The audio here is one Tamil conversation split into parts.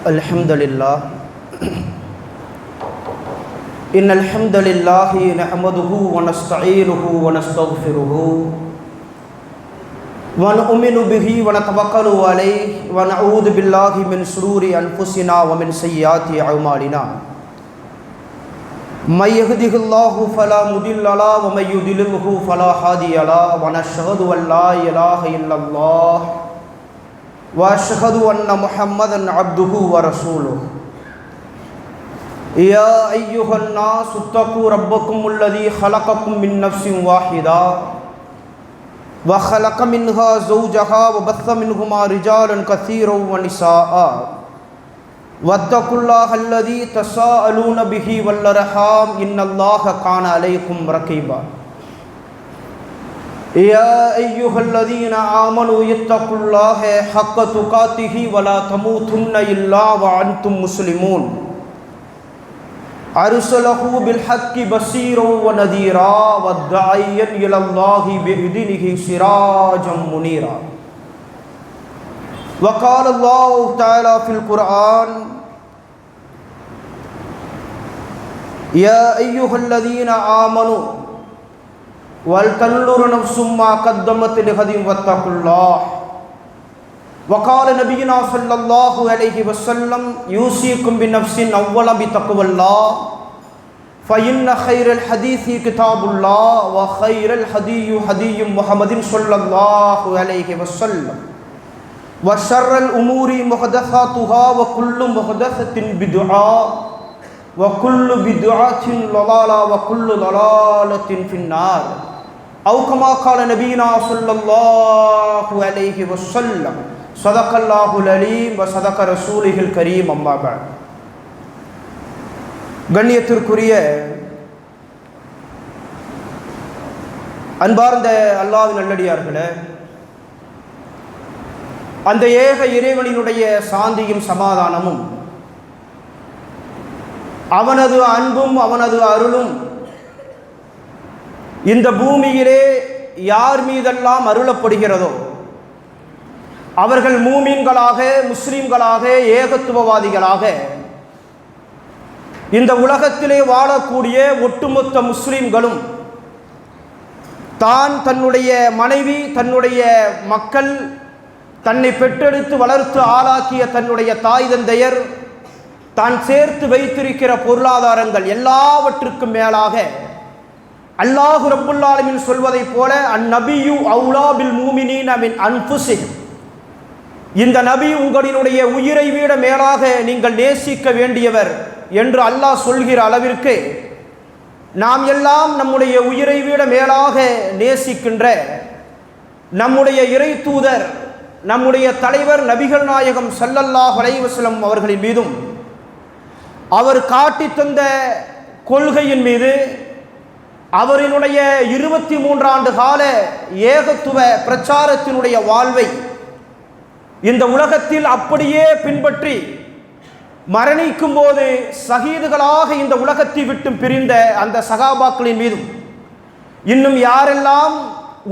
अल्हम्दुलिल्लाह इन्नल हम्दुलिल्लाहि नहमदुहु व नस्तईनुहु व नस्तगफिरुहु व नु'मिनु बिही व नतवक्कलु अलैहि व नऊज़ु बिल्लाहि मिन शुरूरि अनफुसिना व मिन सय्यिआति अअमालिना मय यहदिहिल्लाहु फला मुदिल्ल लहु व मय युद्लिल्हु फला हादिय लहु व नशहदु अन ला इलाहा इल्लल्लाह व अशहदु अन्न मुहम्मदन अब्दुहु व रसूलुहु या अय्युहन्नास इत्तक़ू रब्बकुमुल्लज़ी खलक़कुम मिन नफ्सिन वाहिदा व खलक़ मिन्हा ज़ौजहा व बस्स मिन्हुमा रिजालन कसीरन व निसाअ वत्तक़ुल्लाहल्लज़ी तसाअलून बिही वल अर्हाम इन्नल्लाह कान अलैकुम रक़ीबा या अय्युहल्लज़ीना आमनू इत्तक़ुल्लाह हक़्क़ तुक़ातिही वला तमूतुन्न इल्ला व अंतुम मुस्लिमून अरसलहु बिलहक़्क़ि बसीरन व नज़ीरा वद्दाइयन इलल्लाहि बिइज़्निहि सिराजम मुनीरा वक़ाल अल्लाहु तआला फ़िल क़ुरआन या अय्युहल्लज़ीना आमनू वल तन्ज़ुर नफ़्सुम मा क़द्दमत लिग़दिन वत्तक़ुल्लाह वक़ाल नबीना सल्लल्लाहु अलैहि वसल्लम यूसीकुम बिनफ़्सिन अव्वलन बितक़्वल्लाह फ़इन्न ख़ैरल हदीसी किताबुल्लाह व ख़ैरल हदीयु हदीयु मुहम्मदिन सल्लल्लाहु अलैहि वसल्लम व शर्रल उमूरि मुहदसातुहा व कुल्लु मुहदसतिन बिदअ व कुल्लु बिदअतिन ललाला व कुल्लु ललालतिन फिन्नार औ कमा क़ाल नबीना सल्लल्लाहु अलैहि वसल्लम सदक़ल्लाहुल अलीम व सदक़ रसूलिहिल करीम अम्मा बअद கண்ணியத்திற்குரிய அன்பார்ந்த அல்லாஹ்வின் நல்லடியார்களே, அந்த ஏக இறைவனினுடைய சாந்தியும் சமாதானமும் அவனது அன்பும் அவனது அருளும் இந்த பூமியிலே யார் மீதெல்லாம் அருளப்படுகிறதோ அவர்கள் மூமின்களாக, முஸ்லிம்களாக, ஏகத்துவவாதிகளாக இந்த உலகத்திலே வாழக்கூடிய ஒட்டுமொத்த முஸ்லிம்களும் தான், தன்னுடைய மனைவி, தன்னுடைய மக்கள், தன்னை பெற்றெடுத்து வளர்த்து ஆளாக்கிய தன்னுடைய தாய் தந்தையர், தான் சேர்த்து வைத்திருக்கிற பொருளாதாரங்கள் எல்லாவற்றுக்கும் மேலாக அல்லாஹு ரப்புல் ஆலமீன் சொல்வதைப் போல அந்நபியு அவுலா பில் மூமினீன மின் அன்ஃபுஸிஹிம், இந்த நபி உங்களினுடைய உயிரை விட மேலாக நீங்கள் நேசிக்க வேண்டியவர் என்று அல்லாஹ் சொல்கிற அளவிற்கு நாம் எல்லாம் நம்முடைய உயிரை விட மேலாக நேசிக்கின்ற நம்முடைய இறை தூதர், நம்முடைய தலைவர் நபிகள் நாயகம் ஸல்லல்லாஹு அலைஹி வஸல்லம் அவர்களின் மீதும் அவர் காட்டி தந்த கொள்கையின் மீது, அவரினுடைய 23 ஆண்டு கால ஏகத்துவ பிரச்சாரத்தினுடைய வாழ்வை இந்த உலகத்தில் அப்படியே பின்பற்றி மரணிக்கும் போது ஷஹீதுகளாக இந்த உலகத்தை விட்டு பிரிந்த அந்த சகாபாக்களின் மீதும், இன்னும் யாரெல்லாம்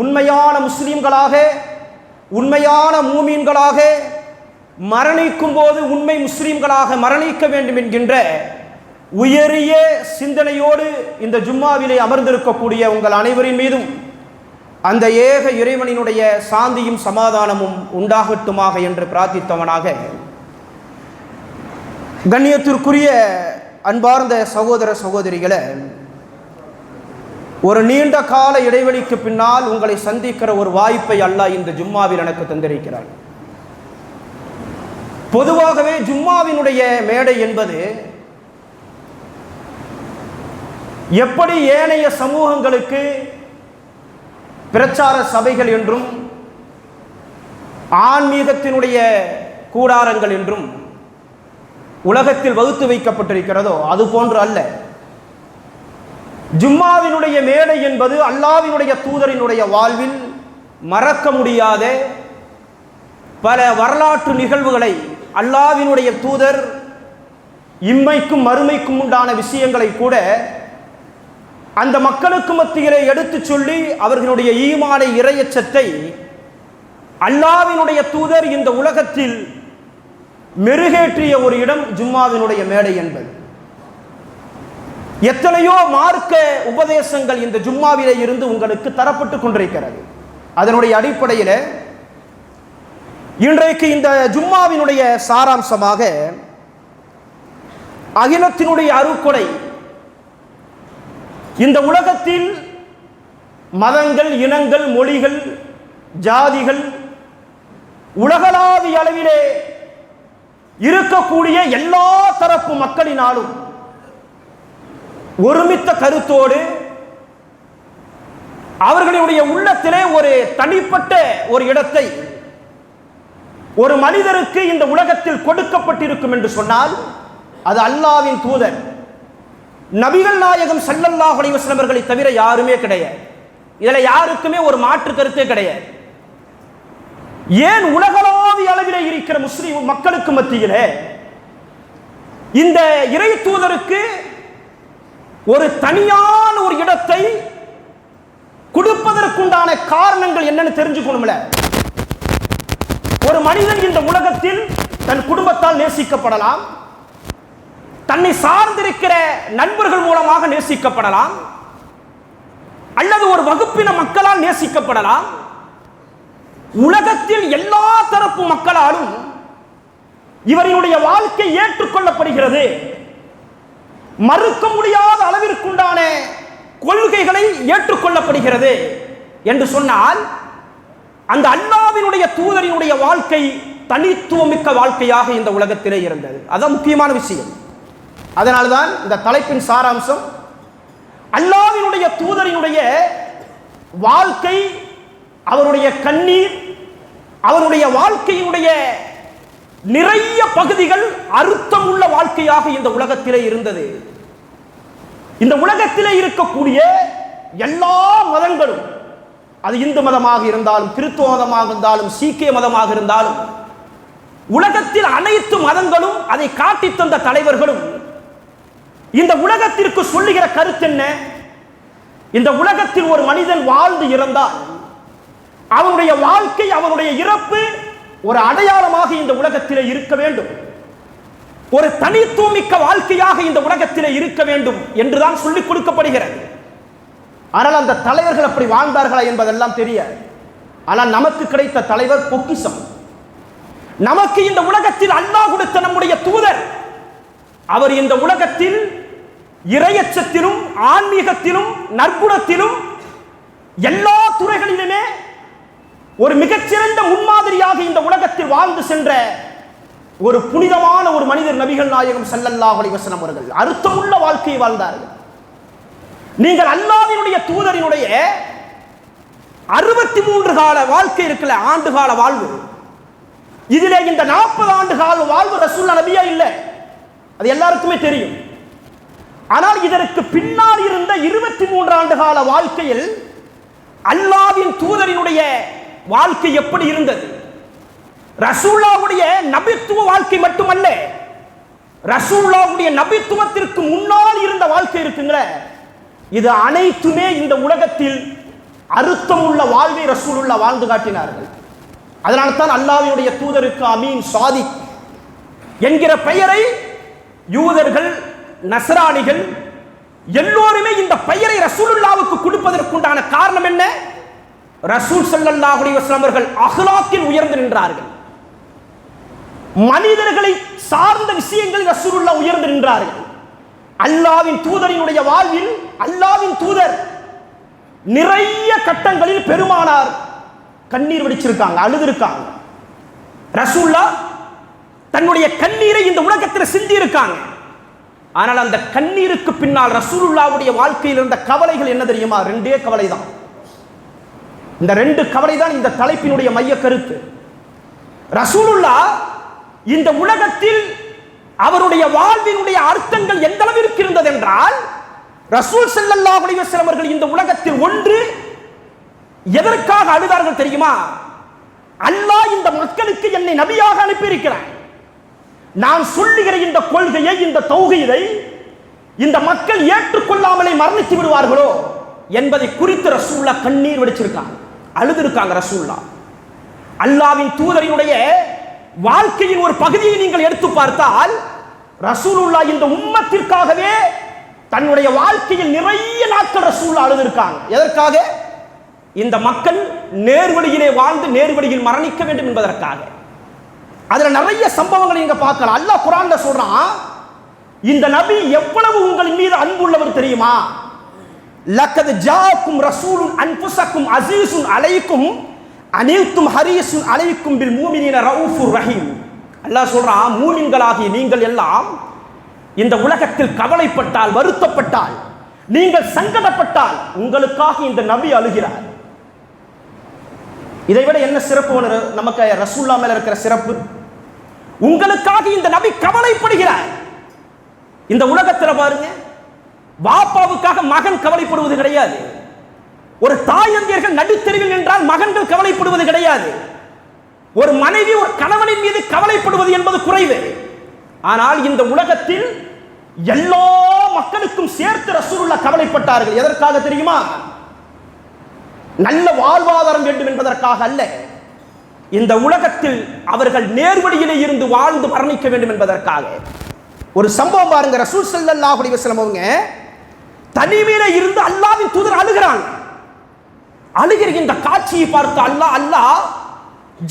உண்மையான முஸ்லிம்களாக, உண்மையான மூமீன்களாக மரணிக்கும் போது உண்மை முஸ்லிம்களாக மரணிக்க வேண்டும் என்கின்ற உயரிய சிந்தனையோடு இந்த ஜும்மாவிலே அமர்ந்திருக்கக்கூடிய உங்கள் அனைவரின் மீதும் அந்த ஏக இறைவனினுடைய சாந்தியும் சமாதானமும் உண்டாகட்டுமாக என்று பிரார்த்தித்தவனாக, கண்ணியத்திற்குரிய அன்பார்ந்த சகோதர சகோதரிகளே, ஒரு நீண்ட கால இடைவெளிக்கு பின்னால் உங்களை சந்திக்கிற ஒரு வாய்ப்பை அல்லாஹ் இந்த ஜும்மாவில் எனக்கு தந்திருக்கிறார். பொதுவாகவே ஜும்மாவினுடைய மேடை என்பது எப்படி ஏனைய சமூகங்களுக்கு பிரச்சார சபைகள் என்றும் ஆன்மீகத்தினுடைய கூடாரங்கள் என்றும் உலகத்தில் வகுத்து வைக்கப்பட்டிருக்கிறதோ அது போன்று அல்ல. ஜும்மாவினுடைய மேடை என்பது அல்லாஹ்வினுடைய தூதரினுடைய வாழ்வில் மறக்க முடியாத பல வரலாற்று நிகழ்வுகளை அல்லாஹ்வினுடைய தூதர் இம்மைக்கும் மறுமைக்கும் உண்டான விஷயங்களை கூட அந்த மக்களுக்கு மத்தியிலே எடுத்து சொல்லி அவர்களுடைய ஈமானை, இறையச்சத்தை அல்லாஹ்வினுடைய தூதர் இந்த உலகத்தில் மெருகேற்றிய ஒரு இடம் ஜும்மாவினுடைய மேடை என்பது. எத்தனையோ மார்க்க உபதேசங்கள் இந்த ஜும்மாவிலே இருந்து உங்களுக்கு தரப்பட்டு கொண்டிருக்கிறது. அதனுடைய அடிப்படையில் இன்றைக்கு இந்த ஜும்மாவினுடைய சாராம்சமாக அகிலத்தினுடைய அருட்கொடை, இந்த உலகத்தில் மதங்கள், இனங்கள், மொழிகள், ஜாதிகள், உலகளாவிய அளவிலே இருக்கக்கூடிய எல்லா தரப்பு மக்களினாலும் ஒருமித்த கருத்தோடு அவர்களுடைய உள்ளத்திலே ஒரு தனிப்பட்ட ஒரு இடத்தை ஒரு மனிதருக்கு இந்த உலகத்தில் கொடுக்கப்பட்டிருக்கும் என்று சொன்னால் அது அல்லாஹ்வின் தூதர் நபிகள் நாயகம் ஸல்லல்லாஹு அலைஹி வஸல்லம் அவர்களை தவிர யாருமே கிடையாது. இதில் யாருக்குமே ஒரு மாற்று கருத்தே கிடையாது. ஏன் உலகளாவிய அளவிலே இருக்கிற முஸ்லிம் மக்களுக்கு மத்தியிலே இந்த இறை தூதருக்கு ஒரு தனியான ஒரு இடத்தை கொடுப்பதற்குண்டான காரணங்கள் என்னன்னு தெரிஞ்சுக்கணும்ல. ஒரு மனிதன் இந்த உலகத்தில் தன் குடும்பத்தால் நேசிக்கப்படலாம், தன்னை சார்ந்திருக்கிற நண்பர்கள் மூலமாக நேசிக்கப்படலாம், அல்லது ஒரு வகுப்பின மக்களால் நேசிக்கப்படலாம். உலகத்தில் எல்லா தரப்பு மக்களாலும் இவரினுடைய வாழ்க்கை ஏற்றுக்கொள்ளப்படுகிறது. மறுக்க முடியாத அளவிற்குண்டான கொள்கைகளை ஏற்றுக்கொள்ளப்படுகிறது என்று சொன்னால் அந்த அல்லாஹ்வினுடைய தூதரினுடைய வாழ்க்கை தனித்துவமிக்க வாழ்க்கையாக இந்த உலகத்திலே இருந்தது. அதுதான் முக்கியமான விஷயம். அதனால்தான் இந்த தலைப்பின் சாராம்சம் அல்லாஹ்வினுடைய தூதரினுடைய வாழ்க்கை, அவருடைய கண்ணீர், அவருடைய வாழ்க்கையினுடைய நிறைய பகுதிகள் அர்த்தம் உள்ள வாழ்க்கையாக இந்த உலகத்திலே இருந்தது. இந்த உலகத்திலே இருக்கக்கூடிய எல்லா மதங்களும், அது இந்து மதமாக இருந்தாலும், கிறிஸ்துவ மதமாக இருந்தாலும், சீக்கிய மதமாக இருந்தாலும், உலகத்தில் அனைத்து மதங்களும் அதை காட்டி தந்த தலைவர்களும் இந்த உலகத்திற்கு சொல்லுகிற கருத்து என்ன? இந்த உலகத்தில் ஒரு மனிதன் வாழ்ந்து இறந்தால் அவனுடைய வாழ்க்கை, அவனுடைய இறப்பு ஒரு அடையாளமாக இந்த உலகத்திலே இருக்க வேண்டும், ஒரு தனித்துவமிக்க வாழ்க்கையாக இந்த உலகத்திலே இருக்க வேண்டும் என்றுதான் சொல்லிக் கொடுக்கப்படுகிறது. ஆனால் அந்த தலைவர்கள் அப்படி வாழ்ந்தார்களா என்பதெல்லாம் தெரியாது. ஆனால் நமக்கு கிடைத்த தலைவர் பொக்கிஷம். நமக்கு இந்த உலகத்தில் அல்லாஹ் கொடுத்த நம்முடைய தூதர், அவர் இந்த உலகத்தில் இறையச்சத்திலும் ஆன்மீகத்திலும் நற்குணத்திலும் எல்லா துறைகளிலுமே ஒரு மிகச்சிறந்த முன்மாதிரியாக இந்த உலகத்தில் வாழ்ந்து சென்ற ஒரு புனிதமான ஒரு மனிதர் நபிகள் நாயகம் ஸல்லல்லாஹு அலைஹி வஸல்லம் அவர்கள் அர்த்தமுள்ள வாழ்க்கையை வாழ்ந்தார்கள். நீங்கள் அல்லாஹ்வினுடைய தூதரினுடைய 63 கால வாழ்க்கை இருக்கல, ஆண்டு கால வாழ்வு, இதிலே இந்த 40 ஆண்டு கால வாழ்வு ரசூலுல்லாஹ் நபியா இல்லை, அது எல்லாருக்குமே தெரியும். ஆனால் இதற்கு பின்னால் இருந்த 23 ஆண்டு கால வாழ்க்கையில் அல்லாஹ்வின் தூதரினுடைய வாழ்க்கை எப்படி இருந்தது? ரசூலுல்லாஹ்வுடைய நபித்துவ வாழ்க்கை மட்டுமல்ல, ரசூலுல்லாஹ்வுடைய நபித்துவத்திற்கு முன்னால் இருந்த வாழ்க்கை இருக்குங்களே, இது அனைத்துமே இந்த உலகத்தில் அர்த்தமுள்ள வாழ்வை ரசூலுல்லாஹ் வாழ்ந்து காட்டினார்கள். அதனால தான் அல்லாஹ்வுடைய தூதருக்கு அமீன் சாதிக் என்கிற பெயரை யூதர்கள், நஸ்ரானிகள் எல்லோருமே இந்த பெயரை ரசூலுல்லாஹ்வுக்கு கொடுப்பதற்குண்டான காரணம் என்ன? ரசூல் ஸல்லல்லாஹு அலைஹி வஸல்லம் அவர்கள் அஹ்லாக்கில் உயர்ந்து நின்றார்கள். மனிதர்களை சார்ந்த விஷயங்களில் ரசூலுல்லாஹ் உயர்ந்து நின்றார்கள். அல்லாஹ்வின் தூதரினுடைய வாழ்வில் அல்லாஹ்வின் தூதர் நிறைய கட்டங்களில் பெருமானார் கண்ணீர் வடிச்சிருக்காங்க, அழுதுருக்காங்க. ரசூலுல்லாஹ் தன்னுடைய கண்ணீரை இந்த உலகத்தில் சிந்தி இருக்காங்க. ஆனால் அந்த கண்ணீருக்கு பின்னால் ரசூலுல்லாஹ்வுடைய வாழ்க்கையில் இருந்த கவலைகள் என்ன தெரியுமா? 2 கவலை தான். இந்த 2 கவலை தான் இந்த தலைப்பினுடைய மைய கருத்து. ரசூலுல்லாஹ் இந்த உலகத்தில் அவருடைய வாழ்வினுடைய அர்த்தங்கள் எந்த அளவிற்கு இருந்தது என்றால், ரசூல் ஸல்லல்லாஹு அலைஹி வஸல்லம் அவர்கள் இந்த உலகத்தில் ஒன்று எதற்காக அழுதார்கள் தெரியுமா? அல்லாஹ் இந்த மக்களுக்கு என்னை நபியாக அனுப்பியிருக்கிறான், நான் சொல்லுகிற இந்த கொள்கையை, இந்த தௌஹீதை இந்த மக்கள் ஏற்றுக்கொள்ளாமலே மரணித்து விடுவார்களோ என்பதை குறித்து ரசூலுல்லாஹ் கண்ணீர் வடிச்சிருக்காங்க, அழுதிருக்காங்க. ரசூலுல்லாஹ் அல்லாஹ்வின் தூதரினுடைய வாழ்க்கையின் ஒரு பகுதியை நீங்கள் எடுத்து பார்த்தால் ரசூலுல்லாஹ் இந்த உம்மத்திற்காகவே தன்னுடைய வாழ்க்கையில் நிறைய நாட்கள் ரசூலுல்லாஹ் அழுதிருக்காங்க. எதற்காக? இந்த மக்கள் நேர்வழியிலே வாழ்ந்து நேர்வழியில் மரணிக்க வேண்டும் என்பதற்காக. அதுல நிறைய சம்பவங்களை நீங்க பார்க்கலாம். அல்லாஹ் குர்ஆன்ல சொல்றான், இந்த நபி எவ்வளவு உங்கள் மீது அன்புள்ளவர் தெரியுமா? லக்கத் ஜாஅக்கும் ரசூலுன் அன்ஃபுஸக்கும் அஸீஸுன் அலைக்கும் அனில்தும் ஹரீஸுன் அலைக்கும் பில் மூமினீன ரഊஃபுர் ரஹீம். அல்லாஹ் சொல்றான், மூமின்களாகிய நீங்கள் எல்லாம் இந்த உலகத்தில் கவலைப்பட்டால், வருத்தப்பட்டால், நீங்கள் சங்கடப்பட்டால் உங்களுக்காக இந்த நபி அழுகிறார். இதை விட என்ன சிறப்பு நமக்கு ரசூலுல்லாஹ் மேல இருக்கிற சிறப்பு? உங்களுக்காக இந்த நபி கவலைப்படுகிறார். இந்த உலகத்தில் பாருங்க, வாப்பாவுக்காக மகன் கவலைப்படுவது கிடையாது. ஒரு தாயந்தியர்கள் நடுத்தெருவில் நின்றால் மகன்கள் கவலைப்படுவது கிடையாது. ஒரு மனைவி ஒரு கணவனின் மீது கவலைப்படுவது என்பது குறைவு. ஆனால் இந்த உலகத்தில் எல்லா மக்களுக்கும் சேர்த்து ரசூலுல்லாஹ் கவலைப்பட்டார்கள். எதற்காக தெரியுமா? நல்ல வாழ்வாதாரம் வேண்டும் என்பதற்காக அல்ல. இந்த உலகத்தில் அவர்கள் நேர்வழியிலே இருந்து வாழ்ந்து மரணிக்க வேண்டும் என்பதற்காக. ஒரு சம்பவம் பாருங்க. ரசூல் ஸல்லல்லாஹு அலைஹி வஸல்லம் அவங்க தனிமையில இருந்து அல்லாஹ்வின் தூதர் அழுகிறாங்க. அழுகிற இந்த காட்சியை பார்த்து அல்லாஹ்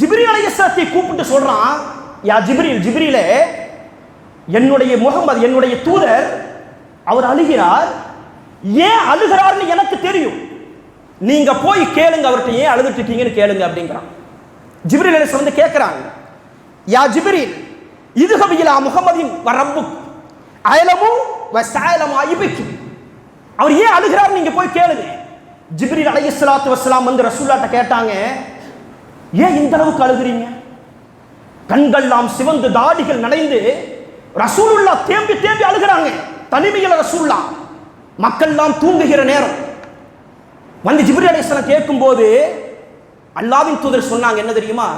ஜிப்ரீல் அலைஹிஸ்ஸலாத்தை கூப்பிட்டு சொல்றான், யா ஜிப்ரீலே, என்னுடைய முஹம்மது, என்னுடைய தூதர் அவர் அழுகிறார். ஏன் அழுகிறார்னு எனக்கு தெரியும், நீங்க போய் கேளுங்க, அவர்கிட்ட ஏன் அழுதுட்டு இருக்கீங்கன்னு கேளுங்க அப்படிங்கிறான். ஜிப்ரீல் அலைஹிஸ்ஸலாம் வந்து கேட்கிறாங்க, யா ஜிப்ரீல், இதுஹப் இலா முஹம்மதின் வ ரப்புக் அயலமு வ ஸஅலமு ஐபிக். அவர் ஏன் அழுகிறார் நீங்க போய் கேளுங்க. ஜிப்ரீல் அலைஹிஸ்ஸலாத்து வஸ்ஸலாம் வந்து ரசூலுல்லாஹ்ட்ட கேட்டாங்க, ஏன் இந்த அளவுக்கு அழுகிறீங்க? கண்கள்லாம் சிவந்து தாடிகள் நனைந்து ரசூலுல்லாஹ் தேம்பி தேம்பி அழுகிறாங்க. தனிமையில் ரசூலுல்லாஹ், மக்கள்லாம் தூங்குகிற நேரம் வந்து ஜிப்ரீல் அலைஹிஸ்ஸலாம் கேட்கும்போது அல்லாஹ்வின் தூதர் சொன்னாங்க, என்ன தெரியுமா?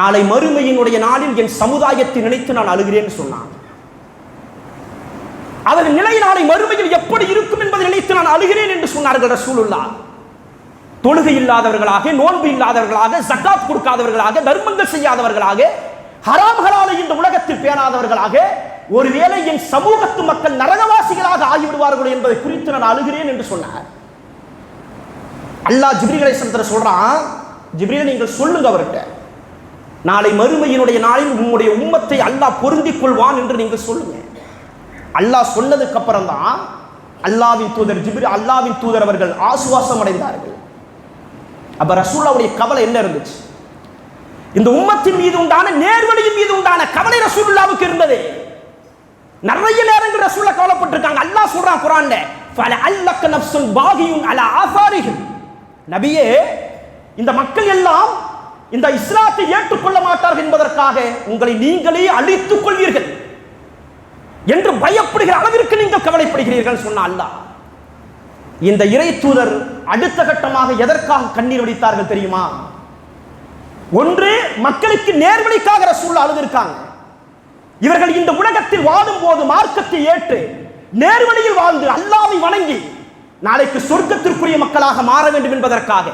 நாளை மறுமையினுடைய நாளில் என் சமுதாயத்தை நினைத்து நான் அழுகிறேன்னு சொன்னான். அவர்கள் நிலை நாளை மறுமையில் எப்படி இருக்கும் என்பதை நினைத்து நான் அழுகிறேன் என்று சொன்னார்கள் ரசூலுல்லாஹ். தொழுகை இல்லாதவர்களாக, நோன்பு இல்லாதவர்களாக, ஜகாத் கொடுக்காதவர்களாக, தர்மங்கள் செய்யாதவர்களாக, ஹராம்களாலே இந்த உலகத்தில் பேணாதவர்களாக, ஒருவேளை என் சமூகத்து மக்கள் நரகவாசிகளாக ஆகிவிடுவார்கள் என்பதை குறித்து நான் அழுகிறேன் என்று சொன்னார். அல்லாஹ் ஜிப்ரீல் அலைஹிஸ்ஸலாம் சொல்றான், ஜிப்ரீல் நீங்கள் சொல்லுங்க அவர்கிட்ட, நாளை மறுமையினுடைய நாளில் உம்முடைய உம்மத்தை அல்லாஹ் பொருந்திக் கொள்வான் என்று நீங்கள் சொல்லுங்க. அல்லாஹ் சொன்னதுக்கு அப்புறம் தான் அல்லாஹ்வின் தூதர் ஜிப்ரீல், அல்லாஹ்வின் தூதர் அவர்கள் ஆசுவாசம் அடைந்தார்கள். அப்ப ரசூலுல்லாஹ்வுடைய கவலை என்ன இருந்துச்சு? இந்த உம்மத்தின் மீது உண்டான, நேர்வழியின் மீது உண்டான கவலை ரசூலுல்லாஹ்வுக்கு இருந்தது. நிறைய நேரங்கள் ரசூலுல்லாஹ் கவலைப்பட்டிருக்காங்க. அல்லாஹ் சொல்றான் குர்ஆன்ல, ஃபலஅல்லக நஃப்ஸுன் பாகியுன் அலா ஆசாரிஹிம். நபியே, இந்த மக்கள் எல்லாம் இந்த இஸ்லாத்தை ஏற்றுக்கொள்ள மாட்டார்கள் என்பதற்காக உங்களை நீங்களே அழித்துக் கொள்வீர்கள் என்று பயப்படுகிற அளவிற்கு நீங்கள் கவலைப்படுகிறீர்கள் சொன்ன அல்லாஹ். இந்த இறை தூதர் அடுத்த கட்டமாக எதற்காக கண்ணீர் வடித்தார்கள் தெரியுமா? ஒன்று, மக்களுக்கு நேர்வழிக்காக ரசூலுல்லாஹ் அழுதிருக்காங்க. இவர்கள் இந்த உலகத்தில் வாழும் போது மார்க்கத்தை ஏற்று நேர்வழியில் வாழ்ந்து அல்லாஹ்வை வணங்கி நாளைக்கு சொர்க்கத்திற்குரிய மக்களாக மாற வேண்டும் என்பதற்காக.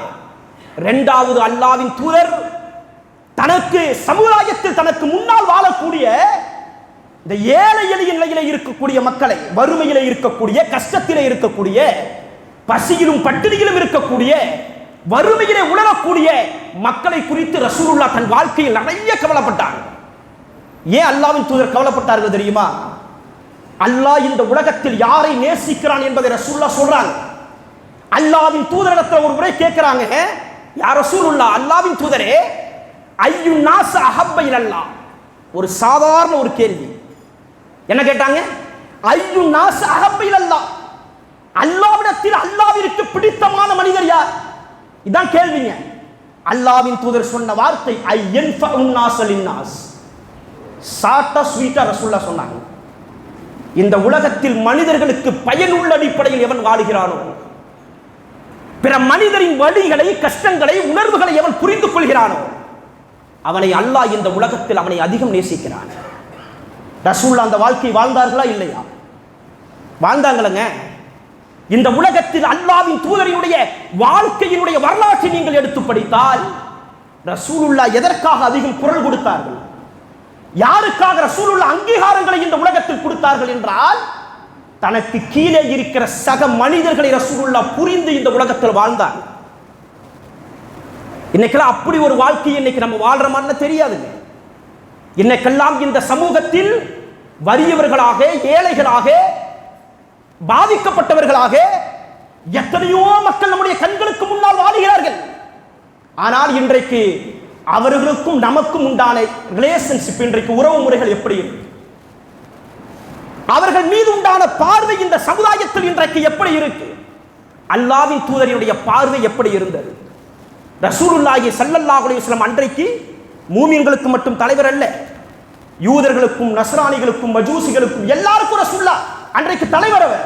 இரண்டாவது, அல்லாஹ்வின் தூதர் தனக்கு சமுதாயத்தில் தனக்கு முன்னால் வாழக்கூடிய இந்த ஏழை எளிய நிலையில இருக்கக்கூடிய மக்களை, வறுமையில இருக்கக்கூடிய, கஷ்டத்திலே இருக்கக்கூடிய, பசியிலும் பட்டினியிலும் இருக்கக்கூடிய, வறுமையிலே உணரக்கூடிய மக்களை குறித்து ரசூலுல்லாஹ் தன் வாழ்க்கையில் நிறைய கவலைப்பட்டார். ஏன் அல்லாஹ்வின் தூதர் கவலைப்பட்டார்கள் தெரியுமா? அல்லாஹ் இந்த உலகத்தில் யாரை நேசிக்கிறான் என்பதை ரசூலுல்லாஹ் சொல்றாங்க. அல்லாஹ்வின் தூதரிடத்தில் ஒரு முறை கேட்கிறாங்க, யா ரசூலுல்லாஹ், அல்லாஹ்வின் தூதரே, ஐயுன் நாஸ் அஹப்ப இலல்லாஹ். ஒரு சாதாரண ஒரு கேள்வி. என்ன கேட்டாங்க? ஐயுன் நாஸ் அஹப்ப இலல்லாஹ், அல்லாஹ்விடத்தில் அல்லாஹ்விற்கு பிடித்தமான மனிதர் யார்? இதான் கேள்விங்க. அல்லாஹ்வின் தூதர் சொன்ன வார்த்தை ஐயன்ஃபஉன் நாஸ் லின்னாஸ். சாட்டா ஸ்வீட்டா ரசூலுல்லாஹ் சொன்னாங்க, இந்த உலகத்தில் மனிதர்களுக்கு பயனுள்ள அடிப்படையில் எவன் வாழுகிறானோ, பிற மனிதரின் வழிகளை, கஷ்டங்களை, உணர்வுகளை எவன் புரிந்து கொள்கிறானோ, அவனை அல்லாஹ் இந்த உலகத்தில் அவனை அதிகம் நேசிக்கிறான். ரசூலுல்லாஹ் அந்த வாழ்க்கை வாழ்ந்தார்களா இல்லையா? வாழ்ந்தாங்களங்க. இந்த உலகத்தில் அல்லாஹ்வின் தூதரினுடைய வாழ்க்கையினுடைய வரலாற்றை நீங்கள் எடுத்து படித்தால் ரசூலுல்லாஹ் எதற்காக அதிகம் குரல் கொடுத்தார்கள்? யாருக்காக ரசூலுல்லாஹ் அங்கீகாரங்களை இந்த உலகத்தில் கொடுத்தார்கள் என்றால், தனக்கு கீழே இருக்கிற சக மனிதர்களை ரசூலுல்லாஹ் புரிந்து இந்த உலகத்தில் வாழ்ந்தார். இன்னைக்கெல்லாம் அப்படி ஒரு வாழ்க்கையை இன்னைக்கு நம்ம வாழ்ற மாதிரி தெரியாதுங்க. இன்னைக்கெல்லாம் இந்த சமூகத்தில் வறியவர்களாக, ஏழைகளாக, பாதிக்கப்பட்டவர்களாக எத்தனையோ மக்கள் நம்முடைய கண்களுக்கு முன்னால் வாழுகிறார்கள். ஆனால் இன்றைக்கு அவர்களுக்கும் நமக்கும் உண்டான ரிலேஷன்ஷிப், இன்றைக்கு உறவு முறைகள் எப்படி இருக்கு? அவர்கள் மீது உண்டான பார்வை இந்த சமுதாயத்தில் இன்றைக்கு எப்படி இருக்கு? அல்லாஹ்வின் தூதரினுடைய பார்வை எப்படி இருந்தது? ரசூலுல்லாஹி ஸல்லல்லாஹு அலைஹி வஸல்லம் அன்றைக்கு மூமின்களுக்கு மட்டும் தலைவர் அல்ல, யூதர்களுக்கும் நஸ்ரானிகளுக்கும் மஜூசிகளுக்கும் எல்லாருக்கும் ரசூலுல்லாஹ் அன்றைக்கு தலைவர். அவர்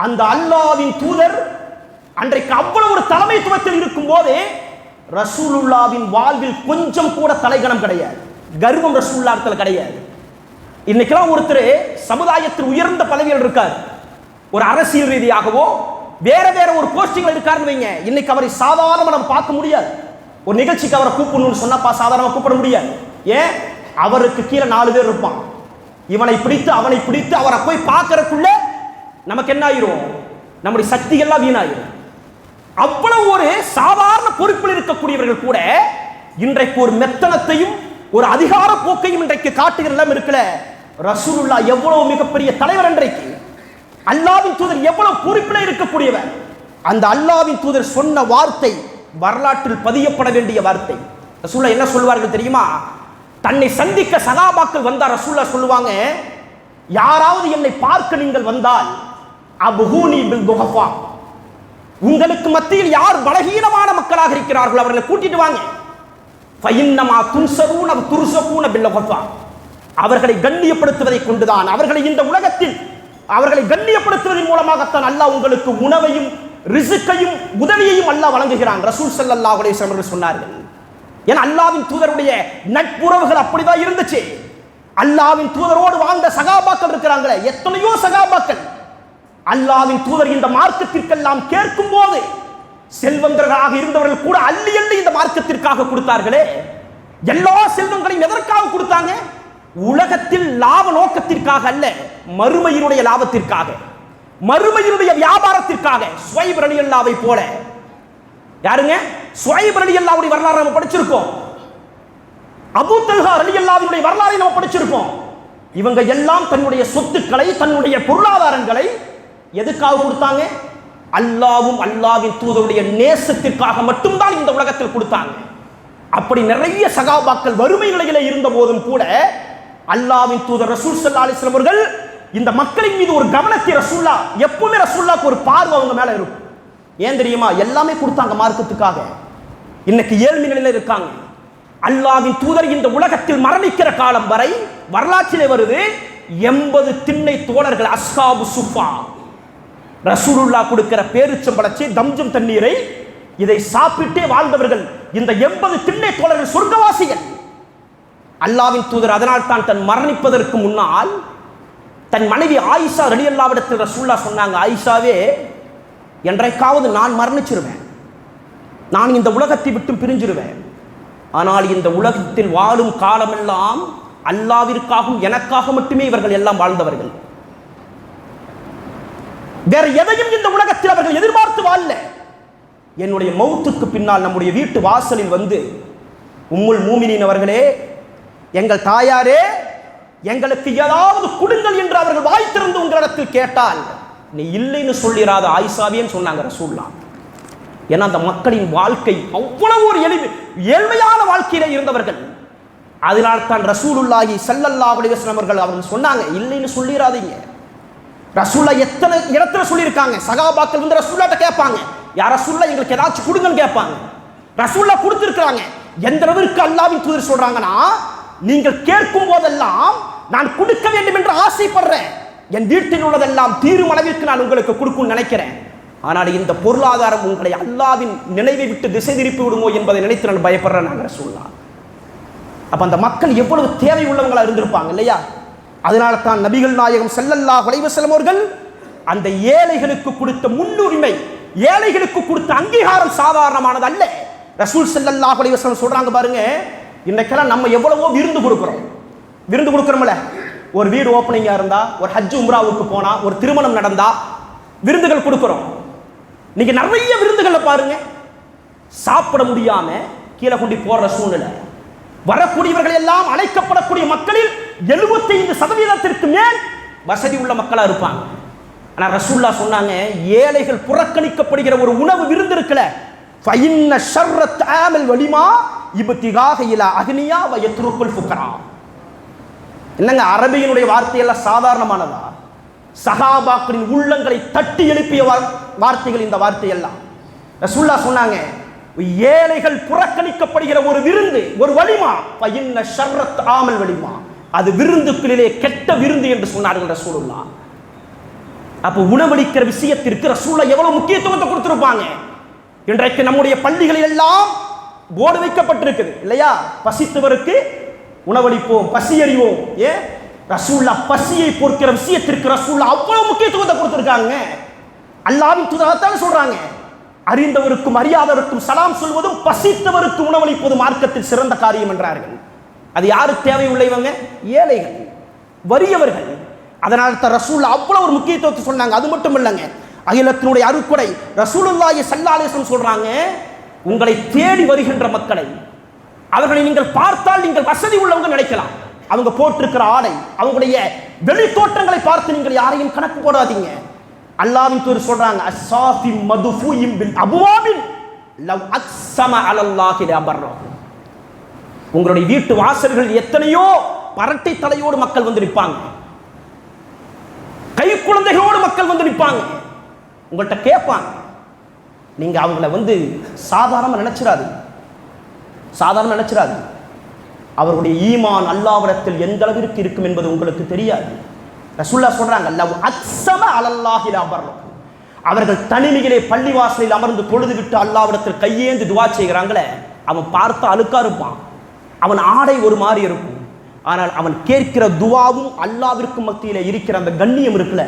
அந்த அல்லாஹ்வின் தூதர் அன்றைக்கு அவ்வளவு ஒரு தலைமைத்துவத்தில் இருக்கும் போதே ரசூலுல்லாஹ்வின் வாழ்வில் கொஞ்சம் கூட தலைகணம் கிடையாது, கர்வம் ரசூலுல்லாஹ்விடத்தில் கிடையாது. இன்னைக்கெல்லாம் ஒருத்தர் சமுதாயத்தில் உயர்ந்த பதவியில் இருக்கார், ஒரு அரசியல் ரீதியாகவோ வேற வேற ஒரு போஸ்டிங்ல இருக்காருன்னு வைங்க, இன்னைக்கு அவரை சாதாரணமா நம்ம பார்க்க முடியாது. ஒரு நிகழ்ச்சிக்கு அவரை கூப்பிடணும்னு சொன்னா சாதாரணமா கூப்பிட முடியாது. ஏன்? அவருக்கு கீழே 4 பேர் இருப்பான். இவனை பிடித்து அவனை பிடித்து அவரை போய் பார்க்கறதுக்குள்ள நமக்கு என்ன ஆயிரும்? நம்முடைய சக்தி எல்லாம் வீணாயிரும். அவ்வளவு ஒரு சாதாரண பொறுப்பில் இருக்கக்கூடியவர்கள் கூட இன்றைக்கு ஒரு மெத்தனத்தையும் ஒரு அதிகார போக்கையும் இன்றைக்கு காட்டுகிற எல்லாம் இருக்கல. ரசூலுல்லாஹ் எவ்வளவு மிகப்பெரிய தலைவர், இன்றைக்கு அல்லாஹ்வின் தூதர் எவ்வளவு பொறுப்பில் இருக்கக்கூடியவர். அந்த அல்லாஹ்வின் தூதர் சொன்ன வார்த்தை வரலாற்றில் பதியப்பட வேண்டிய வார்த்தை. ரசூலுல்லாஹ் என்ன சொல்வார்கள் தெரியுமா? தன்னை சந்திக்க சகாபாக்கள் வந்தார். ரசூலுல்லாஹ் சொல்லுவாங்க, யாராவது என்னை பார்க்க நீங்கள் வந்தால் அபுஹூனி பில் துஹஃபா, உங்களுக்கு மத்தியில் யார் பலகீனமான மக்களாக இருக்கிறார்கள் அவர்களை கூட்டிட்டு வாங்க. ஃபைன்னமா துன்சரூன துர்ஸகூன பில் துஹஃபா, அவர்களை கண்ணியப்படுத்துவதை கொண்டுதான், அவர்களை இந்த உலகத்தில் அவர்களை கண்ணியப்படுத்துவதன் மூலமாகத்தான் அல்லாஹ் உங்களுக்கு உணவையும் ரிஸ்கையும் உதவியையும் அல்லாஹ் வழங்குகிறான். ரசூல் ஸல்லல்லாஹு அலைஹி வஸல்லம் சொன்னார்கள். ஏன்னா அல்லாஹ்வின் தூதருடைய நட்புறவுகள் அப்படிதான் இருந்துச்சு. அல்லாஹ்வின் தூதரோடு வாழ்ந்த சகாபாக்கள் இருக்கிறாங்களே, எத்தனையோ சகாபாக்கள் அல்லாஹ்வின் தூதர் இந்த மார்க்கத்திற்கெல்லாம் கேட்கும் போது செல்வந்தர்களாக இருந்தவர்கள் கூட அள்ளி அள்ளி இந்த மார்க்கத்திற்காக கொடுத்தார்களே. எல்லா செல்வங்களையும் எதற்காக கொடுத்தாங்க? உலகத்தில் லாப நோக்கத்திற்காக அல்ல, மறுமையினுடைய லாபத்திற்காக, மறுமையினுடைய வியாபாரத்திற்காக. சுவைப் ரலியல்லாஹு போல யாருங்க? சுவைப் ரலியல்லாஹுடைய வரலாறு நம்ம படிச்சிருக்கோம். அபூ தல்ஹா ரலியல்லாஹுடைய வரலாறை நம்ம படிச்சிருக்கோம். இவங்க எல்லாம் தன்னுடைய சொத்துக்களை, தன்னுடைய பொருளாதாரங்களை எதுக்காக கொடுத்தாங்க? அல்லாஹ்வும் அல்லாஹ்வின் தூதருடைய நேசத்திற்காக மட்டும்தான் இந்த உலகத்தில் கொடுத்தாங்க. அப்படி நிறைய சகாபாக்கள் வறுமை நிலையில இருந்த போதும் கூட அல்லாஹ்வின் தூதர் ரசூல் ஸல்லல்லாஹு அலைஹி வஸல்லம் அவர்கள் இந்த மக்களின் மீது ஒரு கவனத்தை, ரசூலுல்லாஹ் எப்பவுமே ரசூலுல்லாஹ்க்கு ஒரு பார்வை அவங்க மேல இருக்கும். ஏன் தெரியுமா? எல்லாமே கொடுத்தாங்க மார்க்கத்துக்காக. இன்னைக்கு ஏழ்மை நிலையில இருக்காங்க. அல்லாஹ்வின் தூதர் இந்த உலகத்தில் மரணிக்கிற காலம் வரை வரலாற்றிலே வருது 80 திண்ணை தோழர்கள், அஸ்ஹாபு சுஃபா, ரசூலுல்லாஹ் கொடுக்கிற பேரிச்சம்பழச்சி தம்ஜம் தண்ணீரை இதை சாப்பிட்டே வாழ்ந்தவர்கள் இந்த 80 திண்ணை தோழர்கள் சொர்க்கவாசிகள். அல்லாஹ்வின் தூதர் அதனால் தான் தன் மரணிப்பதற்கு முன்னால் தன் மனைவி ஆயிஷா ரலியல்லாஹு அன்ஹா ரசூலுல்லாஹ் சொன்னாங்க, ஆயிஷாவே, என்றைக்காவது நான் மரணிச்சிருவேன், நான் இந்த உலகத்தை விட்டு பிரிஞ்சிருவேன். ஆனால் இந்த உலகத்தில் வாழும் காலமெல்லாம் அல்லாஹ்விற்காகவும் எனக்காக மட்டுமே இவர்கள் எல்லாம் வாழ்ந்தவர்கள். வேற எதையும் இந்த உலகத்தில் அவர்கள் எதிர்பார்த்து வாழல. என்னுடைய மௌத்துக்கு பின்னால் நம்முடைய வீட்டு வாசலில் வந்து, உம்முல் மூமினீன் அவர்களே, எங்கள் தாயாரே, எங்களுக்கு ஏதாவது கொடுங்கள் என்று அவர்கள் வாய் திறந்து உங்களிடத்தில் கேட்டால் நீ இல்லைன்னு சொல்லிராத ஆயிஷாவேன்னு சொன்னாங்க ரசூலுல்லாஹ். ஏன்னா அந்த மக்களின் வாழ்க்கை அவ்வளவு ஒரு ஏழ்மையான வாழ்க்கையில இருந்தவர்கள். அதனால் தான் ரசூலுல்லாஹி ஸல்லல்லாஹு அலைஹி வஸல்லம் அவர்கள் சொன்னாங்க, இல்லைன்னு சொல்லிராதீங்க. ரசூலுல்லாஹ் எத்தனை இடத்துல சொல்லியிருக்காங்க. சகாபாக்கள் வந்து ரசூலுல்லாஹ்ட்ட கேட்பாங்க, யார் ரசூலுல்லாஹ் எங்களுக்கு ஏதாச்சும் கொடுங்கன்னு கேட்பாங்க. ரசூலுல்லாஹ் கொடுத்திருக்காங்க. எந்த அளவிற்கு அல்லாஹ்வின் தூதர் சொல்றாங்கன்னா, நீங்கள் கேட்கும் போதெல்லாம் நான் கொடுக்க வேண்டும் என்று ஆசைப்படுறேன், என் வீட்டில் உள்ளதெல்லாம் தீரும் அளவிற்கு நான் உங்களுக்கு கொடுக்கும் நினைக்கிறேன். ஆனால் இந்த பொருளாதாரம் உங்களை அல்லாஹ்வின் நினைவை விட்டு திசை திருப்பி விடுமோ என்பதை நினைத்து நான் பயப்படுறேன் நாங்கள் ரசூலுல்லாஹ். அப்ப அந்த மக்கள் எவ்வளவு தேவை உள்ளவங்களா இருந்திருப்பாங்க இல்லையா? அதனால தான் நபிகள் நாயகம் ஸல்லல்லாஹு அலைஹி வஸல்லம் அவர்கள் அந்த ஏழைகளுக்கு கொடுத்த முன்னுரிமை, ஏழைகளுக்கு கொடுத்த அங்கீகாரம் சாதாரணமானது அல்ல. ரசூல் ஸல்லல்லாஹு அலைஹி வஸல்லம் சொல்றாங்க பாருங்க, இன்னைக்கெல்லாம் நம்ம எவ்வளவோ விருந்து கொடுக்கிறோம். விருந்து கொடுக்குறோம்ல, ஒரு வீடு ஓப்பனிங்கா இருந்தா, ஒரு ஹஜ் உம்ராவுக்கு போனா, ஒரு திருமணம் நடந்தா விருந்துகள் கொடுக்குறோம். நீங்க நிறைய விருந்துகளை பாருங்க, சாப்பிட முடியாம கீழே கொண்டு போற சூழ்நிலை. வரக்கூடியவர்கள் எல்லாம் அழைக்கப்படக்கூடிய மக்களில் 75% மேல் வசதி உள்ள மக்களா இருப்பாங்க. ஆனா ரசூல்லா சொன்னாங்க, ஏழைகள் புறக்கணிக்கப்படுகிற ஒரு உணவு விருந்து இருக்குல்ல, ஃபைன்ன ஷர்ரத் ஆமல் வலிமா இப்திகாஹ இலா அக்னியா வ யத்ருக்குல் ஃபுகரா. என்னங்க அரபியினுடைய வார்த்தையெல்லாம் சாதாரணமானதா? சஹாபாக்களின் உள்ளங்களை தட்டி எழுப்பிய வார்த்தைகள் இந்த வார்த்தையெல்லாம். ரசூல்லா சொன்னாங்க, ஏழைகள் புறக்கணிக்கப்படுகிற ஒரு விருந்து, ஒரு வலிமா, ஃபைன்ன ஷர்ரத் ஆமல் வலிமா, அது விருந்துக்குள்ளே கெட்ட விருந்து என்று சொன்னார்கள் ரசூலுல்லாஹ். அப்போ உணவளிக்கிற விஷயத்திற்கு ரசூலுல்லாஹ் எவ்வளவு முக்கியத்துவத்தை கொடுத்திருப்பாங்க. இன்றைக்கு நம்முடைய பள்ளிகளில் எல்லாம் போர்டு வைக்கப்பட்டிருக்குது இல்லையா, பசித்தவருக்கு உணவளிப்போம், பசி அறிவோம். ஏன் ரசூலுல்லாஹ் பசியை போக்குற விஷயத்திற்கு ரசூலுல்லாஹ் அவ்வளவு முக்கியத்துவத்தை கொடுத்திருக்காங்க. அல்லாஹ்வின் தூதர் சொல்றாங்க, அறிந்தவருக்கும் அறியாதவருக்கும் சலாம் சொல்வதும் பசித்தவருக்கு உணவளிப்பது மார்க்கத்தில் சிறந்த காரியம் என்றார்கள். அது யாருக்கு தேவை உள்ளவங்க? ஏழைகள், வறியவர்கள். அதனால தான் ரசூலுல்லாஹ் அவ்வளவு ஒரு முக்கியத்துவத்தை சொன்னாங்க. அது மட்டும் இல்லைங்க, அகிலத்தினுடைய அருட்கொடை ரசூலுல்லாஹி ஸல்லல்லாஹு அலைஹி வஸல்லம் சொல்றாங்க, உங்களை தேடி வருகின்ற மக்களை, அவர்களை நீங்கள் பார்த்தால் நீங்கள் வசதி உள்ளவங்க நினைக்கலாம். அவங்க போட்டிருக்கிற ஆடை, அவங்களுடைய வெளி தோற்றங்களை பார்த்து நீங்கள் யாரையும் கணக்கு போடாதீங்க. அல்லாஹ்வின் தூதர் சொல்றாங்க, அஸ்ஸாஃபி மதுஃபூயிம் பில் அபுவாபின் லவ் அக்ஸம அலல்லாஹி லபர்ரஹு. உங்களுடைய வீட்டு வாசல்கள் எத்தனையோ பரட்டை தலையோடு மக்கள் வந்து நிற்பாங்க, கை குழந்தைகளோடு மக்கள் வந்து நிற்பாங்க, உங்கள்கிட்ட கேட்பாங்க. நீங்க அவங்கள வந்து சாதாரண நினைச்சிடாது, சாதாரண நினைச்சிடாது. அவருடைய ஈமான் அல்லாஹ்விடத்தில் எந்த அளவிற்கு இருக்கும் என்பது உங்களுக்கு தெரியாது. ரசூலுல்லாஹ் சொல்றாங்க, லவ் அக்ஸம அலல்லாஹி லபர்ரஹு. அவர்கள் தனிமையிலே பள்ளிவாசலில் அமர்ந்து தொழுது விட்டு அல்லாஹ்விடத்தில் கையேந்து துஆ செய்கிறாங்களே, அவன் பார்த்து அழுக்கா இருப்பான், அவன் ஆடை ஒரு மாதிரி இருக்கும், ஆனால் அவன் கேட்கிற துவாவும் அல்லாஹ்விற்கு மத்தியிலே இருக்கிற அந்த கண்ணியம் இருக்குல்ல,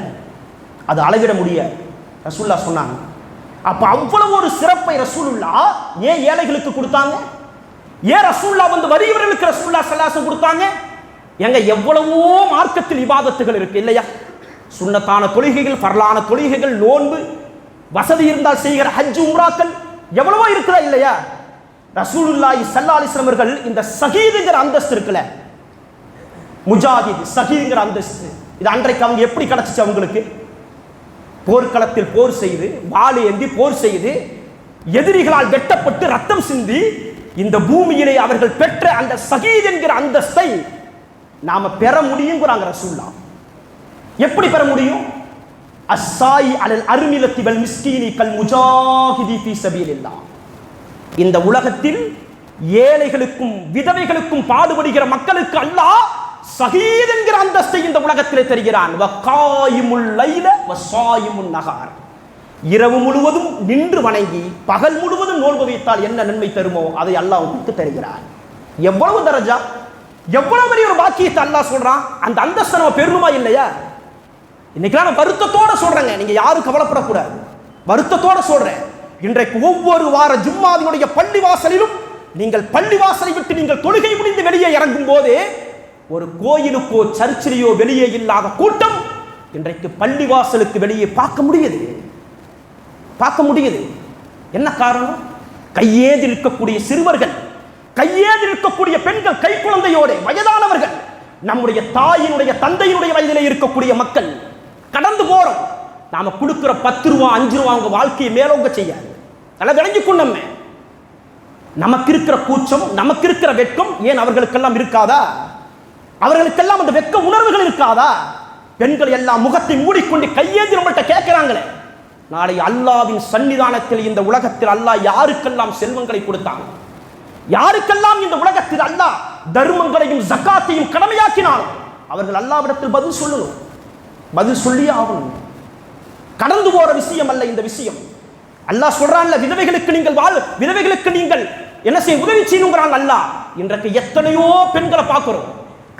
அது அளவிட முடியாது. ரசூலுல்லாஹ் சொன்னாங்க. அப்ப அவ்வளவு ஒரு சிறப்பை ரசூலுல்லாஹ் ஏன் ஏழைகளுக்கு கொடுத்தாங்க? ஏன் ரசூலுல்லாஹ் வந்து வறியவர்களுக்கு ரசூலுல்லாஹ் ஸல்லல்லாஹு அலைஹி வஸல்லம் கொடுத்தாங்க? எங்க எவ்வளவோ மார்க்கத்தில் இபாதத்துகள் இருக்கு இல்லையா, சுன்னத்தான தொழுகைகள், ஃபர்லான தொழுகைகள், நோன்பு, வசதி இருந்தால் செய்கிற ஹஜ் உம்ராக்கள் எவ்வளவோ இருக்குதா இல்லையா? ரசூலுல்லாஹி ஸல்லல்லாஹு அலைஹி வஸல்லம் அவர்கள் இந்த ஷஹீதுங்கிற அந்தஸ்து இருக்குல்ல, முஜாஹித் ஷஹீதுங்கிற அந்தஸ்து, இது அன்றைக்கு அவங்க எப்படி கிடைச்சிச்சு? அவங்களுக்கு போர்க்களத்தில் போர் செய்து, வாள் ஏந்தி போர் செய்து, எதிரிகளால் வெட்டப்பட்டு ரத்தம் சிந்தி இந்த பூமியிலே அவர்கள் பெற்ற அந்த ஷஹீத் என்கிற அந்தஸ்தை நாம பெற முடியும்ங்கறாங்க ரசூலுல்லாஹ். எப்படி பெற முடியும்? அஸ்ஸாயி அலல் அர்மிலத்தி வல் மிஸ்கீனி கல் முஜாஹிதி ஃபீ சபீலில்லாஹ். இந்த உலகத்தில் ஏழைகளுக்கும் விதவைகளுக்கும் பாடுபடுகிற மக்களுக்கு அல்லாஹ் ஷஹீத் என்கிற அந்தஸ்தை இந்த உலகத்திலே தருகிறான். வகாயிமுல் லைல வஸாயிமுன் நஹார். இரவு முழுவதும் நின்று வணங்கி பகல் முழுவதும் நோன்பு வைத்தால் என்ன நன்மை தருமோ அதை அல்லாஹ் உங்களுக்கு தருகிறான். எவ்வளவு தரஜா, எவ்வளவு பெரிய ஒரு பாக்கியத்தை அல்லாஹ் சொல்றான். அந்த அந்தஸ்தை நம்ம பெருமா இல்லையா? இன்னைக்கு நான் வருத்தத்தோட சொல்றேங்க, நீங்க யாரும் கவலைப்படக்கூடாது, வருத்தத்தோட சொல்றேன். இன்றைக்கு ஒவ்வொரு வார ஜும்மாவினுடைய பள்ளிவாசலிலும் நீங்கள் பள்ளிவாசலை விட்டு நீங்கள் தொழுகை முடிந்து வெளியே இறங்கும் போது ஒரு கோயிலுக்கோ சர்ச்சிலேயோ வெளியே இல்லாத கூட்டம் இன்றைக்கு பள்ளிவாசலுக்கு வெளியே பார்க்க முடியுது, பார்க்க முடியுது. என்ன காரணம்? கையேந்தி இருக்கக்கூடிய சிறுவர்கள், கையேந்தி இருக்கக்கூடிய பெண்கள், கை குழந்தையோடு வயதானவர்கள், நம்முடைய தாயினுடைய தந்தையினுடைய வயதிலே இருக்கக்கூடிய மக்கள் கடந்து போறோம். நாம கொடுக்கிற 10 ரூபா 5 ரூபா அவங்க வாழ்க்கையை மேலோங்க செய்யாது. நல்லா விளங்கிக்கொண்டோம். நமக்கு இருக்கிற கூச்சம், நமக்கு இருக்கிற வெட்கம் ஏன் அவர்களுக்கெல்லாம் இருக்காதா? அவர்களுக்கெல்லாம் அந்த வெட்க உணர்வுகள் இருக்காதா? பெண்கள் எல்லாம் முகத்தை மூடிக்கொண்டு கையேந்தி நம்மள்கிட்ட கேட்கிறாங்களே, நாளை அல்லாஹ்வின் சன்னிதானத்தில் இந்த உலகத்தில் அல்லாஹ் யாருக்கெல்லாம் செல்வங்களை கொடுத்தாங்க, யாருக்கெல்லாம் இந்த உலகத்தில் அல்லாஹ் தர்மங்களையும் ஜகாத்தையும் கடமையாக்கினாலும் அவர்கள் அல்லாஹ்விடத்தில் பதில் சொல்லணும், பதில் சொல்லியே ஆகணும். கடந்து போற விஷயம் அல்ல இந்த விஷயம். அல்லாஹ் சொல்றான்ல, விதவைகளுக்கு நீங்கள் விதவைகளுக்கு நீங்கள் என்ன செய்ய உதவி செய்யணுங்கிறாங்க அல்லாஹ். இன்றைக்கு எத்தனையோ பெண்களை பார்க்கிறோம்,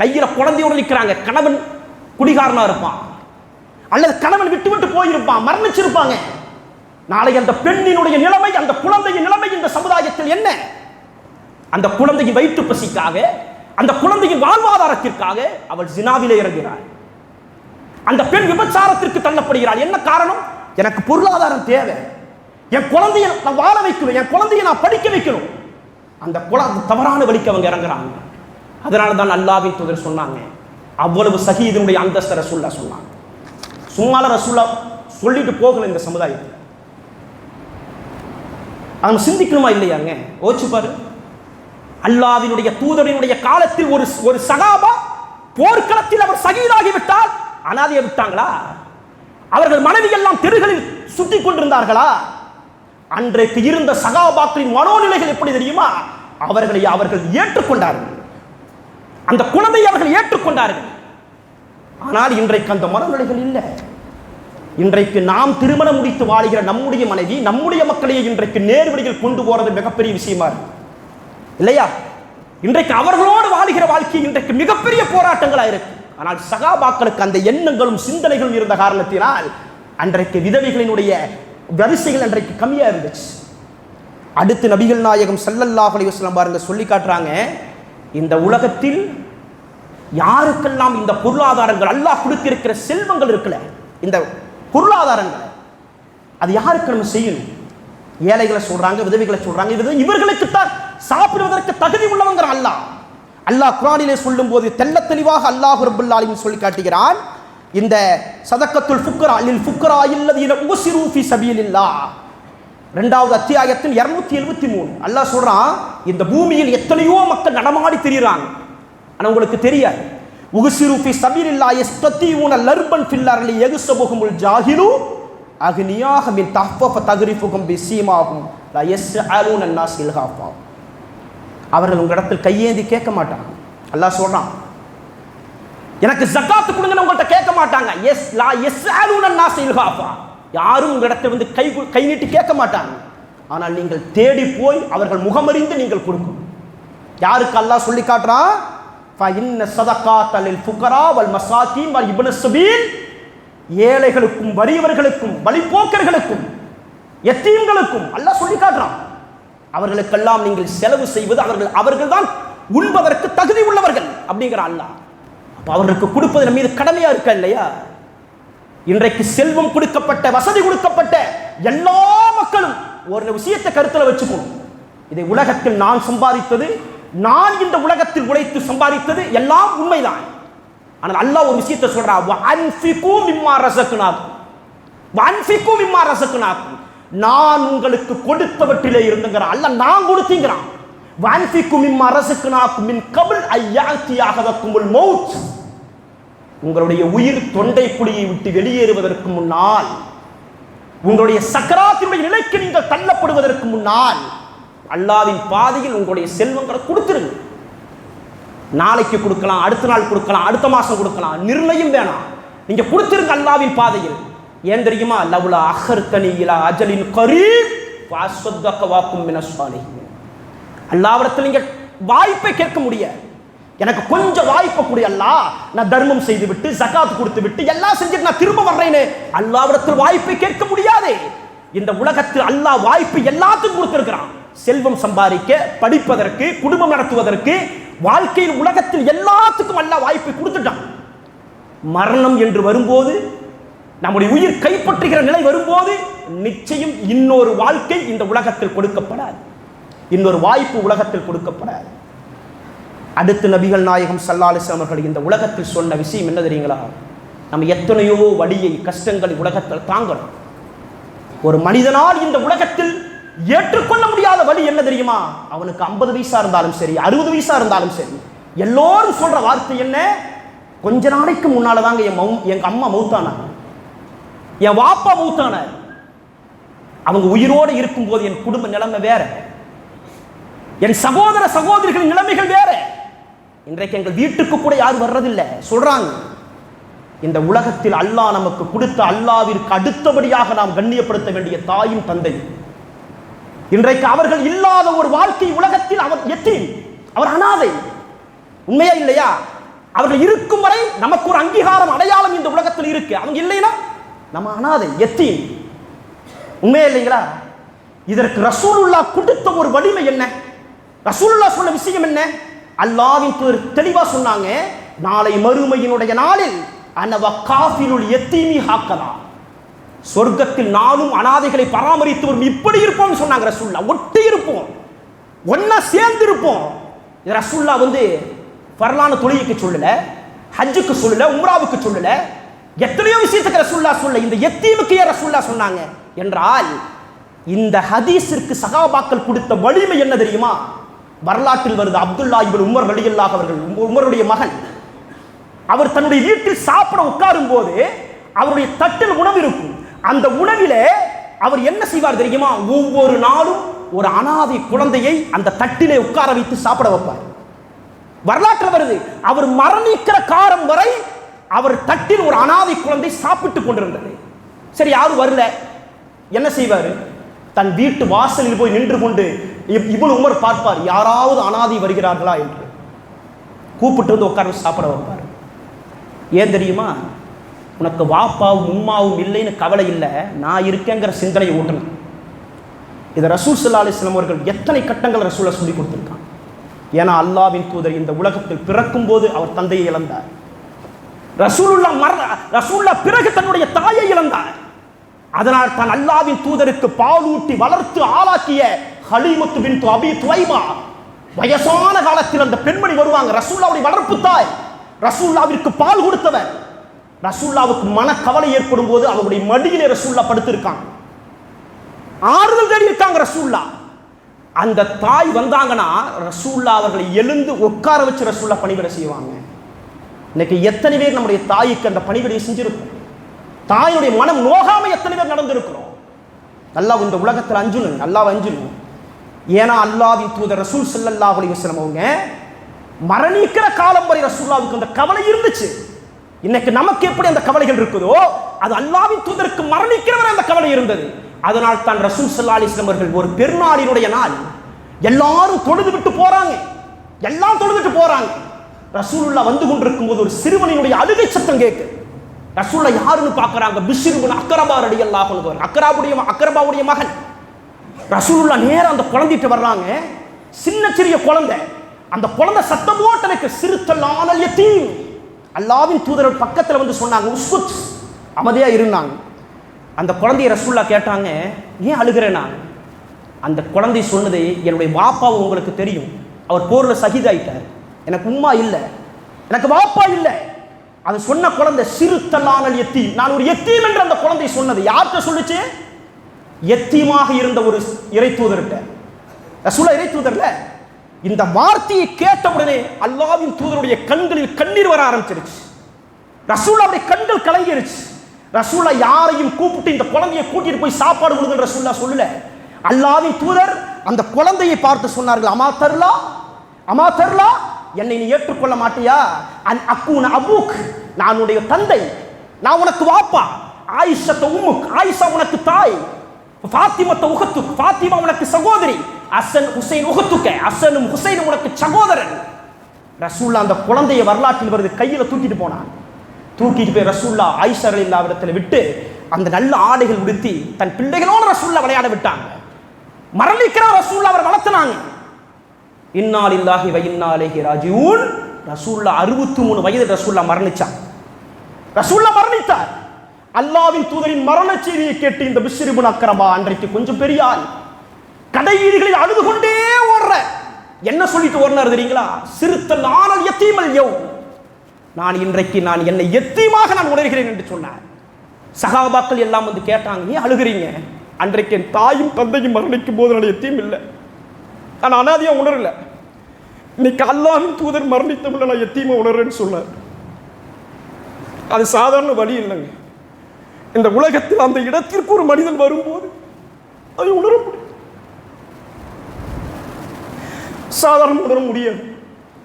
கையில குழந்தையோடு நிற்கிறாங்க. கணவன் குடிகாரனா இருப்பான், அல்லது கணவன் விட்டு விட்டு போயிருப்பான், மரணிச்சிருப்பாங்க. நாளை அந்த பெண்ணினுடைய நிலைமை, அந்த குழந்தையின் நிலைமை இந்த சமுதாயத்தில் என்ன? அந்த குழந்தையின் வயிற்று பசிக்காக, அந்த குழந்தையின் வாழ்வாதாரத்திற்காக அவள் ஜினாவிலே இறங்கிறாள். அந்த பெண் விபச்சாரத்திற்கு தள்ளப்படுகிறாள். என்ன காரணம்? எனக்கு பொருளாதாரம் தேவை, என் குழந்தையை நான் வாழ வைக்கணும், என் குழந்தையை நான் படிக்க வைக்கணும். அந்த தவறான வழிக்கு அவங்க இறங்குறாங்க. அதனால தான் அல்லாஹ்வின் தூதர் சொன்னாங்க, அவ்வளவு ஷஹீதுடைய அந்தஸ்தை ரசூலுல்லாஹ் சொன்னாங்க. சும்மால ரசூலுல்லாஹ் சொல்லிட்டு போகல இந்த சமுதாயத்தை. அவங்க சிந்திக்கணுமா இல்லையாங்க? ஓச்சு பாரு. அல்லாஹ்வினுடைய தூதரினுடைய காலத்தில் ஒரு சகாபா போர்க்களத்தில் அவர் ஷஹீதாகி விட்டால் அனாதையை விட்டாங்களா? அவர்கள் மனைவி எல்லாம் தெருகளில் சுற்றி கொண்டிருந்தார்களா? அன்றைக்கு இருந்த சகாபாக்களின் மனோநிலைகள் எப்படி தெரியுமா? அவர்களை அவர்கள் ஏற்றுக்கொண்டார்கள், அந்த குழந்தையை அவர்கள் ஏற்றுக்கொண்டார்கள். ஆனால் இன்றைக்கு அந்த மனநிலைகள் இல்லை. இன்றைக்கு நாம் திருமணம் முடித்து வாழ்கிற நம்முடைய மனைவி நம்முடைய மக்களையே இன்றைக்கு நேர்வழியில் கொண்டு போறது மிகப்பெரிய விஷயமா இருக்கு இல்லையா? இன்றைக்கு அவர்களோடு வாழ்கிற வாழ்க்கை இன்றைக்கு மிகப்பெரிய போராட்டங்களா இருக்கு. ஆனால் சகாபாக்களுக்கு அந்த எண்ணங்களும் சிந்தனைகளும் இருந்த காரணத்தினால் அன்றைக்கு விதவைகளினுடைய வரிசைகள் அன்றைக்கு கம்மியா இருந்துச்சு. அடுத்து நபிகள் நாயகம் ஸல்லல்லாஹு அலைஹி வஸல்லம் பாருங்க சொல்லி காட்டுறாங்க, இந்த உலகத்தில் யாருக்கெல்லாம் இந்த பொருளாதாரங்கள் அல்லாஹ் கொடுத்திருக்கிற செல்வங்கள் இருக்குல்ல, இந்த பொருளாதாரங்கள் அது யாருக்கு நம்ம செய்யணும்? ஏழைகளை சொல்றாங்க, விதவைகளை சொல்றாங்க. இவர்களுக்குத்தான் சாப்பிடுவதற்கு தகுதி உள்ளவங்க அல்லாஹ். அல்லாஹ் குர்ஆனிலே சொல்லும் போது தெள்ள தெளிவாக அல்லாஹ் ரப்பல் ஆலமீன் சொல்லி காட்டுகிறான், இந்த சதக்கத்துல் ஃபுக்ரா லில் ஃபுக்ரா அல்லதீன உஸிரு ஃபீ சபீலில்லாஹ், இரண்டாவது அத்தியாயத்தில் 273 அல்லாஹ் சொல்றான், இந்த பூமியில் எத்தனையோ மக்கள் நடமாடி திரியுறாங்க, ஆனா உங்களுக்கு தெரியாது. உஸிரு ஃபீ சபீலில்லாஹ் யஸ்ததீவுன லர்பன் ஃபில் அர்லி யக்ஸபுஹுல் ஜாஹிலு அக்னியாக மின் தஹ்ஃபஃப தக்ரிஃபுகும் பிஸீமாஹும் லா யஸ்அலூன அன்னாஸ் இல்ஹாஃபா. அவர்கள் உங்களிடத்தில் கையேந்தி கேட்க மாட்டாங்க. அல்லாஹ் சொல்றான், எனக்கு ஜகாத் கொடுங்கன்னு உங்கள்கிட்ட கேட்க மாட்டாங்க. எஸ் லா யஸ்அலூன அன்னாஸ் இல்ஹாஃபா, யாரும் உங்களிடத்தில் வந்து கை நீட்டி கேட்க மாட்டாங்க. ஆனால் நீங்கள் தேடி போய் அவர்கள் முகமறிந்து நீங்கள் கொடுக்கணும். யாருக்கு அல்லாஹ் சொல்லி காட்டுறான்? ஃபஇன்ன ஸதகாத லில் ஃபுகரா வல் மசாகீன் வல் இப்ன ஸபீல், ஏழைகளுக்கும் வறியவர்களுக்கும் வழிபோக்கர்களுக்கும் யத்தீம்களுக்கும் அல்லாஹ் சொல்லி காட்டுறான். அவர்களுக்கெல்லாம் நீங்கள் செலவு செய்வது அவர்கள் தான் உண்பதற்கு தகுதி உள்ளவர்கள் அப்படிங்கிற அல்லாஹ். அப்ப அவர்களுக்கு கொடுப்பது நம்ம மீது கடமையா இருக்கா இல்லையா? இன்றைக்கு செல்வம் கொடுக்கப்பட்ட, வசதி கொடுக்கப்பட்ட எல்லா மக்களும் ஒரு விஷயத்தை கருத்துல வச்சுக்கணும், இதை உலகத்தில் நான் சம்பாதித்தது, நான் இந்த உலகத்தில் உழைத்து சம்பாதித்தது எல்லாம் உண்மைதான். ஆனால் அல்லாஹ் ஒரு விஷயத்தை சொல்றா, வஅன்ஃபிகு மிம்மா ரஸக்னாகும், வஅன்ஃபிகு மிம்மா ரஸக்னாகும், நான் உங்களுக்கு கொடுத்தவற்றிலே இருந்துங்கற அல்லாஹ் நான் கொடுத்தீங்கறான். வஅன்ஃபிகு மிம்மா ரஸக்னாகும் மின் கபில் அய்யாத்தியஹதகுமுல் மௌத், உங்களுடைய உயிர் தொண்டை குழியை விட்டு வெளியேறுவதற்கு முன்னால், உங்களுடைய சக்கராத்தினுடைய நிலைக்கு நீங்கள் தள்ளப்படுவதற்கு முன்னால் அல்லாஹ்வின் பாதையில் உங்களுடைய செல்வங்களை கொடுத்துருங்க. நாளைக்கு கொடுக்கலாம், அடுத்த நாள் கொடுக்கலாம், அடுத்த மாசம் கொடுக்கலாம், நிர்ணயம் வேணாம், நீங்க கொடுத்துருங்க அல்லாஹ்வின் பாதையில். ஏன் தெரியுமா? லவ்லா அஹர்தனி இலா அஜலின் கரீப் ஃபஅஸ்ஸதக வஅகும் மினஸ் ஸாலிஹீன். அல்லாஹ்விடத்தில் நீங்க வாய்ப்பை கேட்க முடியாது. எனக்கு கொஞ்சம் வாய்ப்பை கொடு அல்லாஹ், நான் தர்மம் செய்து விட்டு ஜகாத் கொடுத்து விட்டு எல்லாம் செஞ்சுட்டு நான் திரும்ப வர்றேன்னு அல்லாஹ்விடத்தில் வாய்ப்பை கேட்க முடியாது. இந்த உலகத்தில் அல்லாஹ் வாய்ப்பு எல்லாத்துக்கும் கொடுத்திருக்கிறான். செல்வம் சம்பாதிக்க, படிப்பதற்கு, குடும்பம் நடத்துவதற்கு, வாழ்க்கையில் உலகத்தில் எல்லாத்துக்கும் அல்லாஹ் வாய்ப்பை கொடுத்துட்டான். மரணம் என்று வரும்போது, நம்முடைய உயிர் கைப்பற்றுகிற நிலை வரும்போது நிச்சயம் இன்னொரு வாழ்க்கை இந்த உலகத்தில் கொடுக்கப்படாது, இன்னொரு வாய்ப்பு உலகத்தில் கொடுக்கப்படாது. அடுத்து நபிகள் நாயகம் ஸல்லல்லாஹு அலைஹி வஸல்லம் அவர்கள் இந்த உலகத்தில் சொன்ன விஷயம் என்ன தெரியுங்களா? நம்ம எத்தனையோ வலியை, கஷ்டங்களை உலகத்தில் தாங்கணும். ஒரு மனிதனால் இந்த உலகத்தில் ஏற்றுக்கொள்ள முடியாத வழி என்ன தெரியுமா? அவனுக்கு 50 வயசா இருந்தாலும் சரி, 60 வயசா இருந்தாலும் சரி, எல்லோரும் சொல்ற வார்த்தை என்ன? கொஞ்ச நாளைக்கு முன்னாலதாங்க எங்க அம்மா மௌத்தானாங்க, என் வாப்பா மௌத்தானார், அவங்க உயிரோடு இருக்கும் போது என் குடும்ப நிலைமை வேற, என் சகோதர சகோதரிகளின் நிலைமைகள் வேற. இன்றைக்கு எங்கள் வீட்டுக்கு கூட யாரும் வர்றதில்லை சொல்றாங்க. இந்த உலகத்தில் அல்லாஹ் நமக்கு கொடுத்த அல்லாஹ்விற்கு அடுத்தபடியாக நாம் கண்ணியப்படுத்த வேண்டிய தாயும் தந்தையும். இன்றைக்கு அவர்கள் இல்லாத ஒரு வாழ்க்கை உலகத்தில் அவர் யத்தீம், அவர் அனாதை. உண்மையா இல்லையா? அவர்கள் இருக்கும் வரை நமக்கு ஒரு அங்கீகாரம், அடையாளம் இந்த உலகத்தில் இருக்கு. அவங்க இல்லைன்னா நம்ம அனாதை, யத்தீம். உண்மையா இல்லைங்களா? இதற்கு ரசூலுல்லாஹ் கொடுத்த ஒரு வலிமை என்ன? ரசூலுல்லாஹ் சொன்ன விஷயம் என்ன? அல்லாஹ்வின் தூதர் தெளிவா சொன்னாங்க, நாளை மறுமையினுடைய நாளில் அனவ காஃபிலுல் யத்தீமி ஹாக்கலா, சொர்க்கத்தில் நானும் அனாதைகளை பராமரித்து வரும் இப்படி இருப்போம்னு சொன்னாங்க ரசூலுல்லாஹ். ஒட்டி இருப்போம், ஒன்னா சேர்ந்து இருப்போம். ரசூலுல்லாஹ் பரலான தொழுகைக்கு சொல்லல, ஹஜ்ஜுக்கு சொல்லல, உம்ராவுக்கு சொல்லல, எத்தனையோ விஷயத்துக்கு ரசூலுல்லாஹ் சொல்ல. இந்த யத்தீமுக்கு ஏன் ரசூலுல்லாஹ் சொன்னாங்க என்றால், இந்த ஹதீஸிற்கு சகாபாக்கள் கொடுத்த வலிமை என்ன தெரியுமா? வரலாற்றில் வருது, அப்துல்லா இப்னு உமர் ரலியல்லாஹு அவர்கள், உமருடைய மகன், அவர் தன்னுடைய வீட்டில் சாப்பிட உட்காரும் போது அவருடைய தட்டில் உணவு இருக்கும். அந்த உணவிலே அவர் என்ன செய்வார் தெரியுமா? ஒவ்வொரு நாளும் ஒரு அனாதை குழந்தையை அந்த தட்டிலே உட்கார வைத்து சாப்பிட வைப்பார். வரலாற்றில் வருது, அவர் மரணிக்கிற காலம் வரை அவர் தட்டில் ஒரு அனாதை குழந்தை சாப்பிட்டு கொண்டிருந்தது. சரி, யாரும் வரல, என்ன செய்வார்? தன் வீட்டு வாசலில் போய் நின்று கொண்டு இப்னு உமர் பார்ப்பார், யாராவது அனாதை வருகிறார்களா என்று. கூப்பிட்டு வந்து உட்கார சாப்பிட வைப்பார். ஏன் தெரியுமா? உனக்கு வாப்பாவும் உம்மாவும் இல்லைன்னு கவலை இல்லை, நான் இருக்கேங்கிற சிந்தனையை ஊட்டணும். இதை ரசூல் ஸல்லல்லாஹு அலைஹி வஸல்லம் அவர்கள் எத்தனை கட்டங்கள் ரசூலை சொல்லி கொடுத்துருக்காங்க. ஏன்னா அல்லாஹ்வின் தூதர் இந்த உலகத்தில் பிறக்கும் போது அவர் தந்தையை இழந்தார். ரசூலுல்லாஹ் பிறகு தன்னுடைய தாயை இழந்தார். அதனால் தான் அல்லாஹ்வின் தூதருக்கு பாலூட்டி வளர்த்து ஆளாக்கிய ஹலீமத்து பின்த் அபீ துவைபா, வயசான காலத்தில் அந்த பெண்மணி வருவாங்க, ரசூலுல்லாஹ்வுடைய வளர்ப்பு தாய், ரசூலுல்லாஹ்விற்கு பால் கொடுத்தவர். ரசூலுல்லாஹ்வுக்கு மனக்கவலை ஏற்படும் போது அவருடைய மடியிலே ரசூலுல்லாஹ் படுத்திருக்காங்க, ஆறுதல் தேடி இருக்காங்க ரசூலுல்லாஹ். அந்த தாய் வந்தாங்கன்னா ரசூலுல்லாஹ் அவர்களை எழுந்து உட்கார வச்சு ரசூலுல்லாஹ் பணிவிடை செய்வாங்க. இன்னைக்கு எத்தனை பேர் நம்முடைய தாய்க்கு அந்த பணிவிடையை செஞ்சிருக்கோம்? தாயுடைய மனம் நோகாம எத்தனை பேர் நடந்திருக்கிறோம்? அல்லாஹ் இந்த உலகத்தில் அஞ்சணும், அல்லாஹ் அஞ்சணும். ஏன்னா அல்லாஹ்வின் தூதர் ரசூல் ஸல்லல்லாஹு அலைஹி வஸல்லம் அவங்க மரணிக்கிற காலம் வரை ரசூலுல்லாஹ்வுக்கு அந்த கவலை இருந்துச்சு. இன்னைக்கு நமக்கு எப்படி அந்த கவலைகள் இருக்குதோ, அது அல்லாஹ்வின் தூதருக்கு மரணிக்கிறவரை அந்த கவலை இருந்தது. அதனால் தான் ரசூல் ஸல்லல்லாஹு அலைஹி வஸல்லம் அவர்கள் ஒரு பெருநாளினுடைய நாள் எல்லாரும் தொழுது விட்டு போறாங்க, எல்லாம் தொழுதுட்டு போறாங்க. ரசூலுல்லாஹ் வந்து கொண்டிருக்கும் போது ஒரு சிறுவனினுடைய அழுகை சத்தம் கேட்கு. ரசூலுல்லாஹ் யாருன்னு பார்க்கறாங்க, பிஷ்ர் இப்னு அக்ரபா ரலியல்லாஹு அன்ஹு, அக்ரபாவுடைய மகன். ரசூலுல்லாஹ் நேரா அந்த குழந்தைகிட்ட வர்றாங்க, சின்ன சிறிய குழந்தை. அந்த குழந்தை சத்தம் போட்டு எனக்கு சிறுத்தலானல் யதீம். அல்லாஹ்வின் தூதர் பக்கத்தில் வந்து சொன்னாங்க, உஸ்குத், அமைதியா இருந்தாங்க. அந்த குழந்தைய ரசூலுல்லாஹ் கேட்டாங்க, ஏன் அழுகிறேனா? அந்த குழந்தை சொன்னது, என்னுடைய வாப்பாவை உங்களுக்கு தெரியும், அவர் போர்ல ஷஹீதாயிட்டார், எனக்கு உம்மா இல்லை, எனக்கு வாப்பா இல்லை. அது சொன்ன குழந்தை சிறுத்தலானல் யத்தீம், நான் ஒரு யத்தீம் என்று அந்த குழந்தை சொன்னது. யார்கிட்ட சொல்லுச்சு? யத்தீமாக இருந்த ஒரு இறை தூதர்கிட்ட. ரசூலுல்லாஹ் இறை தூதர்ல இந்த வார்த்தையை கேட்டவுடனே அல்லாஹ்வின் தூதருடைய கண்களில் கண்ணீர் வர ஆரம்பிச்சிருச்சு. ரசூலுல்லாஹ்வுடைய கண்கள் கலங்கிருச்சு. ரசூலுல்லாஹ் யாரையும் கூப்பிட்டு இந்த குழந்தையை கூட்டிட்டு போய் சாப்பாடு கொடுங்க ரசூலுல்லாஹ் சொல்லல. அல்லாஹ்வின் தூதர் அந்த குழந்தையை பார்த்து சொன்னார்கள், அமா தர்லா, அமா தர்லா, என்னை நீ ஏற்றுக்கொள்ள மாட்டியா? அன் அக்கூன அபூக், நான் உன்னுடைய தந்தை, நான் உனக்கு வாப்பா. ஆயிஷத்த உம்முக், ஆயிஷா உனக்கு தாய். ஃபாத்திமத்த உஹத்துக், ஃபாத்திமா உனக்கு சகோதரி. அசன் ஹுசைன் உஹத்துக்க, அசனும் ஹுசைனும் உனக்கு சகோதரன். ரசூலுல்லாஹ் அந்த குழந்தையை வரலாற்றில் வருது கையில தூக்கிட்டு போனான். தூக்கிட்டு போய் ரசூலுல்லாஹ் ஆயிஷா ரலியல்லாஹு இடத்துல விட்டு அந்த நல்ல ஆடைகள் உடுத்தி தன் பிள்ளைகளோடு ரசூலுல்லாஹ் விளையாட விட்டாங்க. மரணிக்கிற ரசூலுல்லாஹ் அவர் வளர்த்தனாங்க. இன்னா லில்லாஹி வ இன்னா இலைஹி ராஜிஊன். ரசூலுல்லாஹ் 63 வயதில் ரசூலுல்லாஹ் மரணிச்சார். ரசூலுல்லாஹ் மரணித்தார். அல்லாஹ்வின் தூதரின் மரண செய்தியை கேட்டு இந்த பிஷ்ர் இப்னு அக்ரபா அன்றைக்கு கொஞ்சம் பெரிய ஆள், கடை வீதிகளில் அழுது கொண்டே ஓடுற. என்ன சொல்லிட்டு ஓடினார் தெரியுங்களா? சிறுத்தல் ஆனல் யத்தீமல் யௌம், நான் இன்றைக்கு நான் என்னை யத்தீமாக நான் உணர்கிறேன் என்று சொன்னார். சஹாபாக்கள் எல்லாம் வந்து கேட்டாங்க, ஏன் அழுகிறீங்க? அன்றைக்கு என் தாயும் தந்தையும் மரணிக்கும் போது நான் யத்தீம் இல்லை, நான் அனாதையா உணரல. இன்னைக்கு அல்லாஹ்வின் தூதர் மரணித்தமில்ல, நான் யத்தீமா உணர்றேன்னு சொன்னார். அது சாதாரண வழி இல்லைங்க. இந்த உலகத்தில் அந்த இடத்திற்கு ஒரு மனிதன் வரும்போது அதை உணர முடியும். சாதாரண உணர முடியாது.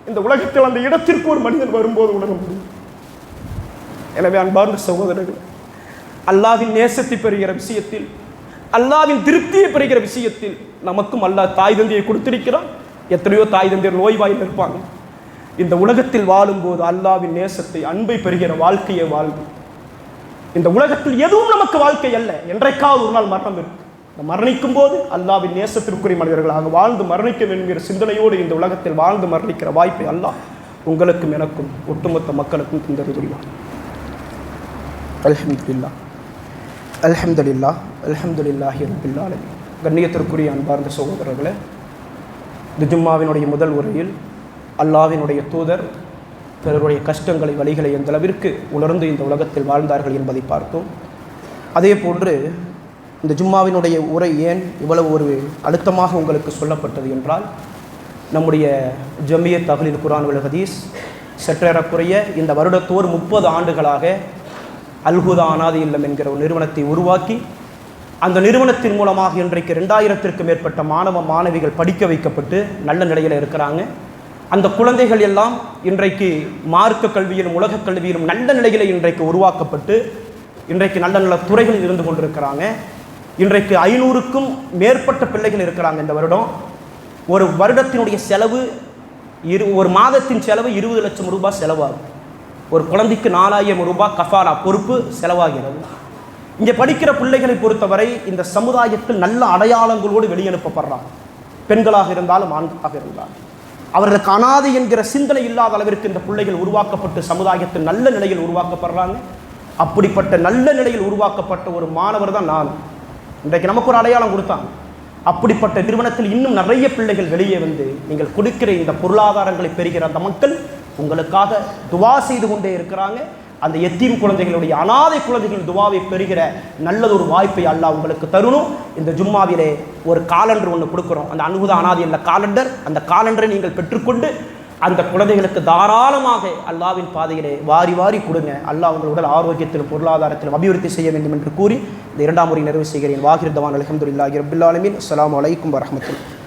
இந்த உலகத்தில் அந்த இடத்திற்கு ஒரு மனிதன் வரும்போது உணர முடியும். எனவே அன்பார்ந்த சகோதரர்கள், அல்லாஹ்வின் நேசத்தை பெறுகிற விஷயத்தில், அல்லாஹ்வின் திருப்தியை பெறுகிற விஷயத்தில் நமக்கும் அல்லாஹ் தாய் தந்தையை கொடுத்திருக்கிறான். எத்தனையோ தாய் தந்தையர் நோய்வாயில் இருப்பாங்க. இந்த உலகத்தில் வாழும்போது அல்லாஹ்வின் நேசத்தை, அன்பை பெறுகிற வாழ்க்கையை வாழ்வு. இந்த உலகத்தில் எதுவும் நமக்கு வாழ்க்கை அல்ல. என்றைக்காவது ஒரு நாள் மரணம் இருக்கு. மரணிக்கும் போது அல்லாஹ்வின் நேசத்திற்குரிய மனிதர்களாக வாழ்ந்து மரணிக்க வேண்டும் என்கிற சிந்தனையோடு இந்த உலகத்தில் வாழ்ந்து மரணிக்கிற வாய்ப்பை அல்லாஹ் உங்களுக்கும் எனக்கும் ஒட்டுமொத்த மக்களுக்கும் தந்தருள்வார். அல்ஹம்துலில்லாஹ் அல்ஹம்துலில்லாஹ் அல்ஹம்துலில்லாஹி ரப்பில் ஆலமீன். கண்ணியத்திற்குரிய அன்பார்ந்த சகோதரர்களே, இந்த ஜும்மாவினுடைய முதல் உரையில் அல்லாஹ்வினுடைய தூதர் பிறருடைய கஷ்டங்களை வழிகளை எந்த அளவிற்கு உணர்ந்து இந்த உலகத்தில் வாழ்ந்தார்கள் என்பதை பார்த்தோம். அதே போன்று இந்த ஜும்மாவினுடைய உரை ஏன் இவ்வளவு ஒரு அழுத்தமாக உங்களுக்கு சொல்லப்பட்டது என்றால், நம்முடைய ஜமியத் தஹ்லீல் குர்ஆன் வல் ஹதீஸ் சற்றேறக்குறைய இந்த வருடத்தோர் 30 ஆண்டுகளாக அல்ஹுதா அனாதை இல்லம் என்கிற ஒரு நிறுவனத்தை உருவாக்கி, அந்த நிறுவனத்தின் மூலமாக இன்றைக்கு 2000க்கும் மேற்பட்ட மாணவ மாணவிகள் படிக்க வைக்கப்பட்டு நல்ல நிலையில் இருக்கிறாங்க. அந்த குழந்தைகள் எல்லாம் இன்றைக்கு மார்க்க கல்வியிலும் உலக கல்வியிலும் நல்ல நிலையில் இன்றைக்கு உருவாக்கப்பட்டு இன்றைக்கு நல்ல நல்ல துறைகளில் இருந்து கொண்டிருக்கிறாங்க. இன்றைக்கு 500க்கும் மேற்பட்ட பிள்ளைகள் இருக்கிறாங்க. இந்த வருடம் ஒரு வருடத்தினுடைய செலவு ஒரு மாதத்தின் செலவு 20 லட்சம் ரூபாய் செலவாகும். ஒரு குழந்தைக்கு 4000 ரூபாய் கஃபாரா பொறுப்பு செலவாகிறது. இங்கே படிக்கிற பிள்ளைகளை பொறுத்தவரை இந்த சமுதாயத்தில் நல்ல அடையாளங்களோடு வெளியனுப்பப்படுறாங்க. பெண்களாக இருந்தாலும் ஆண்களாக இருந்தாலும் அவர்களுக்கு அனாதை என்கிற சிந்தனை இல்லாத அளவிற்கு இந்த பிள்ளைகள் உருவாக்கப்பட்டு சமுதாயத்தில் நல்ல நிலையில் உருவாக்கப்படுறாங்க. அப்படிப்பட்ட நல்ல நிலையில் உருவாக்கப்பட்ட ஒரு மாணவர் தான் நான். இன்றைக்கு நமக்கு ஒரு அடையாளம் கொடுத்தாங்க. அப்படிப்பட்ட நிறுவனத்தில் இன்னும் நிறைய பிள்ளைகள் வெளியே வந்து நீங்கள் கொடுக்கிற இந்த பொருளாதாரங்களை பெறுகிற அந்த மக்கள் உங்களுக்காக துவா செய்து கொண்டே இருக்கிறாங்க. அந்த எத்தீம் குழந்தைகளுடைய அனாதை குழந்தைகள் துவாவை பெறுகிற நல்லதொரு வாய்ப்பை அல்லாஹ் உங்களுக்கு தருணும். இந்த ஜும்மாவிலே ஒரு காலண்டர் ஒன்று கொடுக்குறோம். அந்த அல்ஹுதா அனாதை இல்ல காலண்டர். அந்த காலண்டரை நீங்கள் பெற்றுக்கொண்டு அந்த குழந்தைகளுக்கு தாராளமாக அல்லாஹ்வின் பாதையிலே வாரி வாரி கொடுங்க. அல்லாஹ் உங்கள் உடல் ஆரோக்கியத்திலும் பொருளாதாரத்திலும் அபிவிருத்தி செய்ய வேண்டும் என்று கூறி இந்த 2ஆம் முறை நிறைவு செய்கிறேன். வாஹிர் தவான் அல்ஹம்துலில்லாஹி ரப்பில் ஆலமீன். அஸ்ஸலாமு அலைக்கும் வரஹ்மத்துல்லாஹ்.